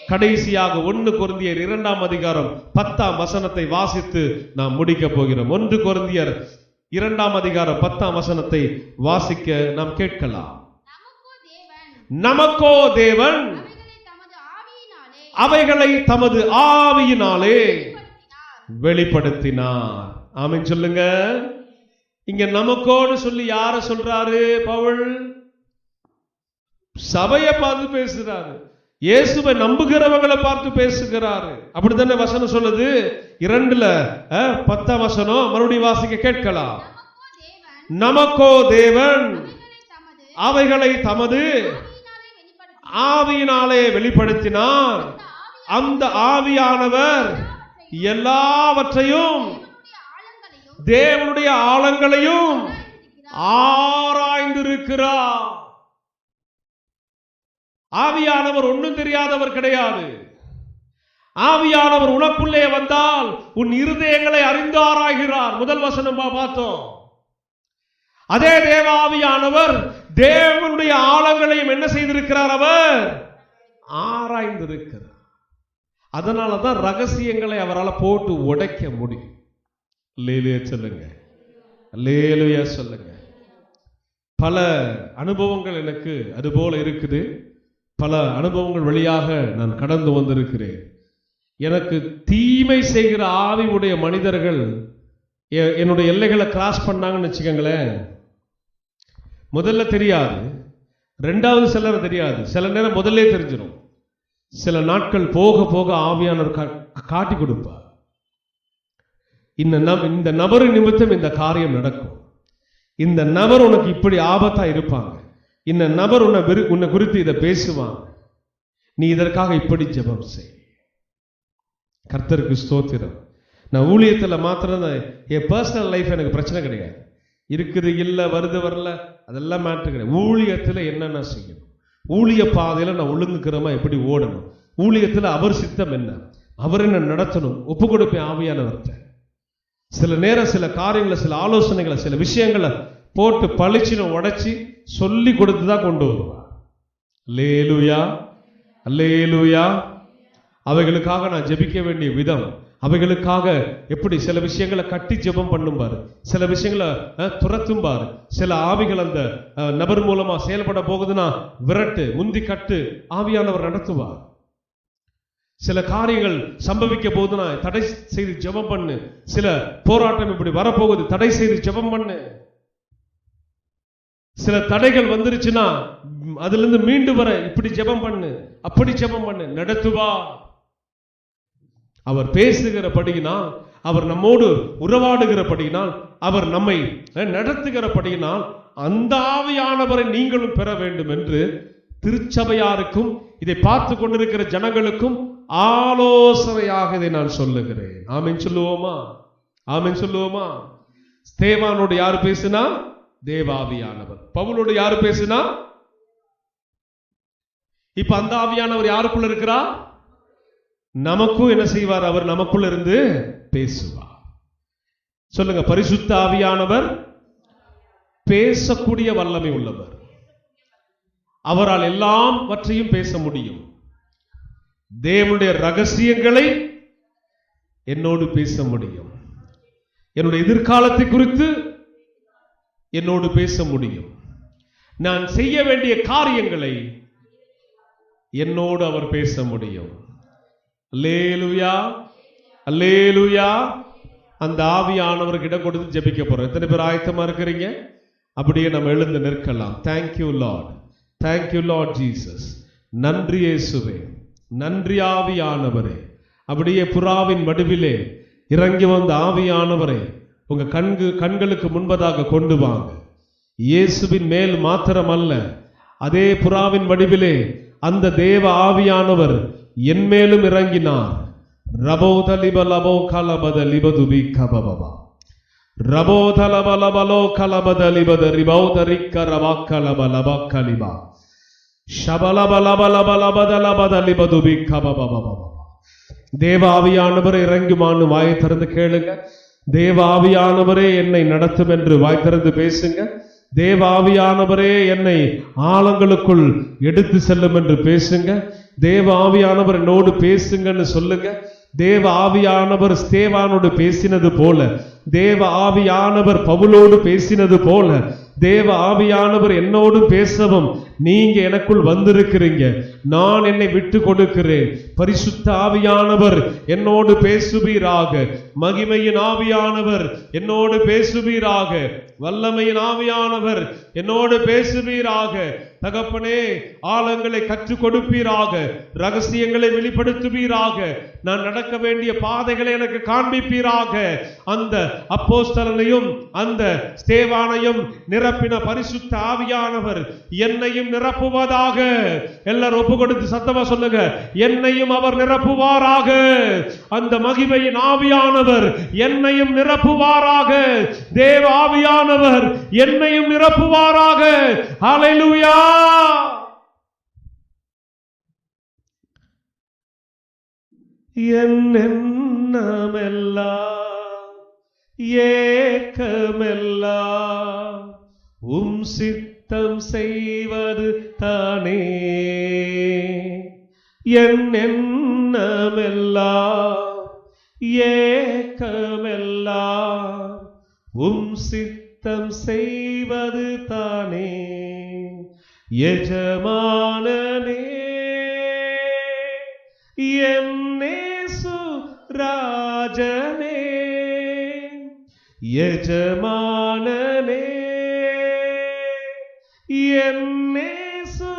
கடைசியாக 1 கொரிந்தியர் 2ஆம் அதிகாரம் 10ஆம் வசனத்தை வாசித்து நாம் முடிக்க போகிறோம். 1 கொரிந்தியர் 2ஆம் அதிகாரம் 10ஆம் வசனத்தை வாசிக்க நாம் கேட்கலாம். நமக்கோ தேவன் அவைகளை தமது ஆவியினாலே வெளிப்படுத்தினார். ஆமென் சொல்லுங்க. இங்க நமக்கோன்னு சொல்லி யார சொல்றாரு பவுல்? சபையை பார்த்து பேசுறாரு. இயேசுவை நம்புகிறவங்களை பார்த்து பேசுகிறாரு. அப்படித்தானே வசனம் சொல்லுது. 2ல 10ஆம் வசனம் மறுபடியும் வாசிக்க கேட்கலாம். நமக்கோ தேவன் அவைகளை தமது ஆவியினாலே வெளிப்படுத்தினார். அந்த ஆவியானவர் எல்லாவற்றையும், தேவனுடைய ஆழங்களையும் ஆராய்ந்திருக்கிறார். ஆவியானவர் ஒன்றும் தெரியாதவர் கிடையாது. ஆவியானவர் உனக்குள்ளே வந்தால் உன் இருதயங்களை அறிந்து ஆராய்கிறார். முதல் வசனம் பார்த்தோம். அதே தேவ ஆவியானவர் தேவனுடைய ஆழங்களையும் என்ன செய்திருக்கிறார்? அவர் ஆராய்ந்திருக்கிறார். அதனாலதான் ரகசியங்களை அவரால் போட்டு உடைக்க முடியும். அல்லேலூயா சொல்லுங்க, அல்லேலூயா சொல்லுங்க. பல அனுபவங்கள் எனக்கு அதுபோல இருக்குது. பல அனுபவங்கள் வழியாக நான் கடந்து வந்திருக்கிறேன். எனக்கு தீமை செய்கிற ஆவி உடைய மனிதர்கள் என்னுடைய எல்லைகளை கிராஸ் பண்ணாங்கன்னு வச்சுக்கோங்களேன், முதல்ல தெரியாது, 2வது சிலர் தெரியாது, சில நேரம் முதல்ல தெரிஞ்சிடும். சில நாட்கள் போக போக ஆவியானவர் காட்டி கொடுப்பார். இந்த நபரு நிமித்தம் இந்த காரியம் நடக்கும். இந்த நபர் உனக்கு இப்படி ஆபத்தா இருப்பாங்க. இந்த நபர் உன்னை குறித்து இதை பேசுவாங்க. நீ இதற்காக இப்படி ஜெபம் செய். கர்த்தருக்கு ஸ்தோத்திரம். நான் ஊழியத்தில் மாத்திரம் என் பர்சனல் லைஃப் எனக்கு பிரச்சனை கிடையாது. இருக்குது இல்லை, வருது வரல, அதெல்லாம் மேட்டர் கிடையாது. ஊழியத்தில் என்னென்ன செய்யணும், ஊழிய பாதையில் நான் ஒழுங்குக்கிறமா எப்படி ஓடணும், ஊழியத்தில் அவர் சித்தம் என்ன, அவர் என்ன நடத்தணும், ஒப்பு கொடுப்பேன் ஆவியானவர்கிட்ட. சில நேரம் சில காரியங்களை, சில ஆலோசனைகளை, சில விஷயங்களை போட்டு பளிச்சுன்னு உடைச்சி சொல்லி கொடுத்து தான் கொண்டு வருவார். அல்லேலூயா, அல்லேலூயா. அவைகளுக்காக நான் ஜெபிக்க வேண்டிய விதம், அவைகளுக்காக எப்படி சில விஷயங்களை கட்டி ஜெபம் பண்ணும்பாரு, சில விஷயங்களை துரத்தும்பாரு, சில ஆவிகள் அந்த நபர் மூலமா செயல்பட போகுதுன்னா விரட்டு, முந்தி கட்டு, ஆவியானவர் நடத்துவார். சில காரியங்கள் சம்பவிக்க போகுதுன்னா தடை செய்து ஜெபம் பண்ணு. சில போராட்டம் இப்படி வரப்போகுது, தடை செய்து ஜெபம் பண்ணு. சில தடைகள் வந்துருச்சுன்னா அதுல இருந்து மீண்டு வர இப்படி ஜெபம் பண்ணு, அப்படி ஜெபம் பண்ணு, நடத்துவா. அவர் பேசுகிறபடியினால், அவர் நம்மோடு உறவாடுகிறபடியினால், அவர் நம்மை நடத்துகிறபடியினால் அந்த ஆவியானவரை நீங்களும் பெற வேண்டும் என்று திருச்சபையாருக்கும் இதை பார்த்து கொண்டிருக்கிற ஜனங்களுக்கும் ஆலோசனையாக இதை நான் சொல்லுகிறேன். ஆமென் சொல்லுவோமா? ஆமென் சொல்லுவோமா? ஸ்தேவானோடு யாரு பேசினா? தேவாவியானவர். பவுலோடு யாரு பேசினா? இப்ப அந்த ஆவியானவர் யாருக்குள்ள இருக்கிறா? நமக்கும் என்ன செய்வார்? அவர் நமக்குள்ள இருந்து பேசுவார். சொல்லுங்க, பரிசுத்த ஆவியானவர் பேசக்கூடிய வல்லமை உள்ளவர். அவரால் எல்லாவற்றையும் பேச முடியும். தேவனுடைய ரகசியங்களை என்னோடு பேச முடியும். என்னுடைய எதிர்காலத்தை குறித்து என்னோடு பேச முடியும். நான் செய்ய வேண்டிய காரியங்களை என்னோடு அவர் பேச முடியும். அல்லேலூயா, அல்லேலூயா. அந்த ஆவியானவருக்கு இடம் கொடுத்து ஜெபிக்க போறோம். எத்தனை பேர் ஆயத்தமா இருக்கிறீங்க? அப்படியே நம்ம எழுந்து நிற்கலாம். Thank you Lord, thank you Lord Jesus. நன்றி இயேசுவே, நன்றி ஆவியானவரே. அப்படியே புறாவின் வடிவிலே இறங்கி வந்த ஆவியானவரை உங்க கண்களுக்கு முன்பதாக கொண்டு வாங்க. இயேசுவின் மேல் மாத்திரம் அல்ல, அதே புறாவின் வடிவிலே அந்த தேவ ஆவியானவர் என் மேலும் இறங்கினார். ரபோதலிபலபோ கலபதலிபதுபி கபபபா ரபோதலபலபலோ கலபதலிபத ரிபௌதரிக்க ரவாக்கலபலபக்கலிபா ஷபலபலபலபலபதலபதலிபதுபி கபபபபா. தேவ ஆவியானவரே இறங்குமான்னு வாயை திறந்து கேளுங்க. தேவ ஆவியானவரே என்னை நடத்தும் என்று வாய் திறந்து பேசுங்க. தேவ ஆவியானவரே என்னை ஆழங்களுக்குள் எடுத்து செல்லும் என்று பேசுங்க. தேவ ஆவியானவர் என்னோடு பேசுங்கன்னு சொல்லுங்க. தேவ ஆவியானவர் ஸ்தேவானோடு பேசினது போல, தேவ ஆவியானவர் பவுலோடு பேசினது போல, தேவ ஆவியானவர் என்னோடு பேசவும் நீங்க எனக்குள் வந்திருக்கிறீங்க. நான் என்னை விட்டு கொடுக்கிறேன். பரிசுத்த ஆவியானவர் என்னோடு பேசுவீராக. மகிமையின் ஆவியானவர் என்னோடு பேசுவீராக. வல்லமையின் ஆவியானவர் என்னோடு பேசுவீராக. தகப்பனே, ஆழங்களை கற்றுக் கொடுப்பீராக. ரகசியங்களை வெளிப்படுத்துவீராக. நான் நடக்க வேண்டிய பாதைகளை எனக்கு காண்பிப்பீராக. அந்த அப்போஸ்தலனையும் அந்த ஸ்தேவானையும் நிரப்பின பரிசுத்த ஆவியானவர் என்னையும் நிரப்புவதாக. எல்லாரும் ஒப்பு கொடுத்து சத்தமா சொல்லுங்க, என்னையும் அவர் நிரப்புவாராக. அந்த மகிமையின் ஆவியானவர் என்னையும் நிரப்புவாராக. தேவ ஆவியானவர் என்னையும் நிரப்புவாராக. ஹல்லேலூயா. எண்ணமெல்லாம் ஏக்கமெல்லாம் உம் சித்தம் செய்வது தானே. எண்ணமெல்லாம் ஏக்கமெல்லாம் உம் சித்தம் செய்வது தானே. எஜமானனே என்னேசு ராஜனே, எஜமானனே என்னேசு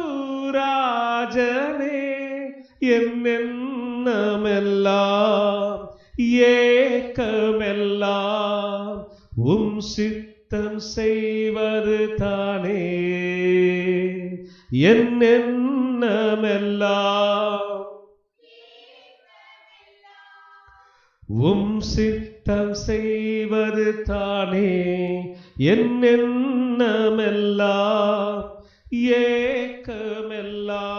ராஜனே. என்னென்னமெல்லாம் ஏக்கமெல்லாம் உம் சித்தம் செய்வது தானே. என்னென்னமெல்லாம் உம் சித்தம் செய்வது தானே. என்னென்னமெல்லாம் ஏக்கமெல்லாம்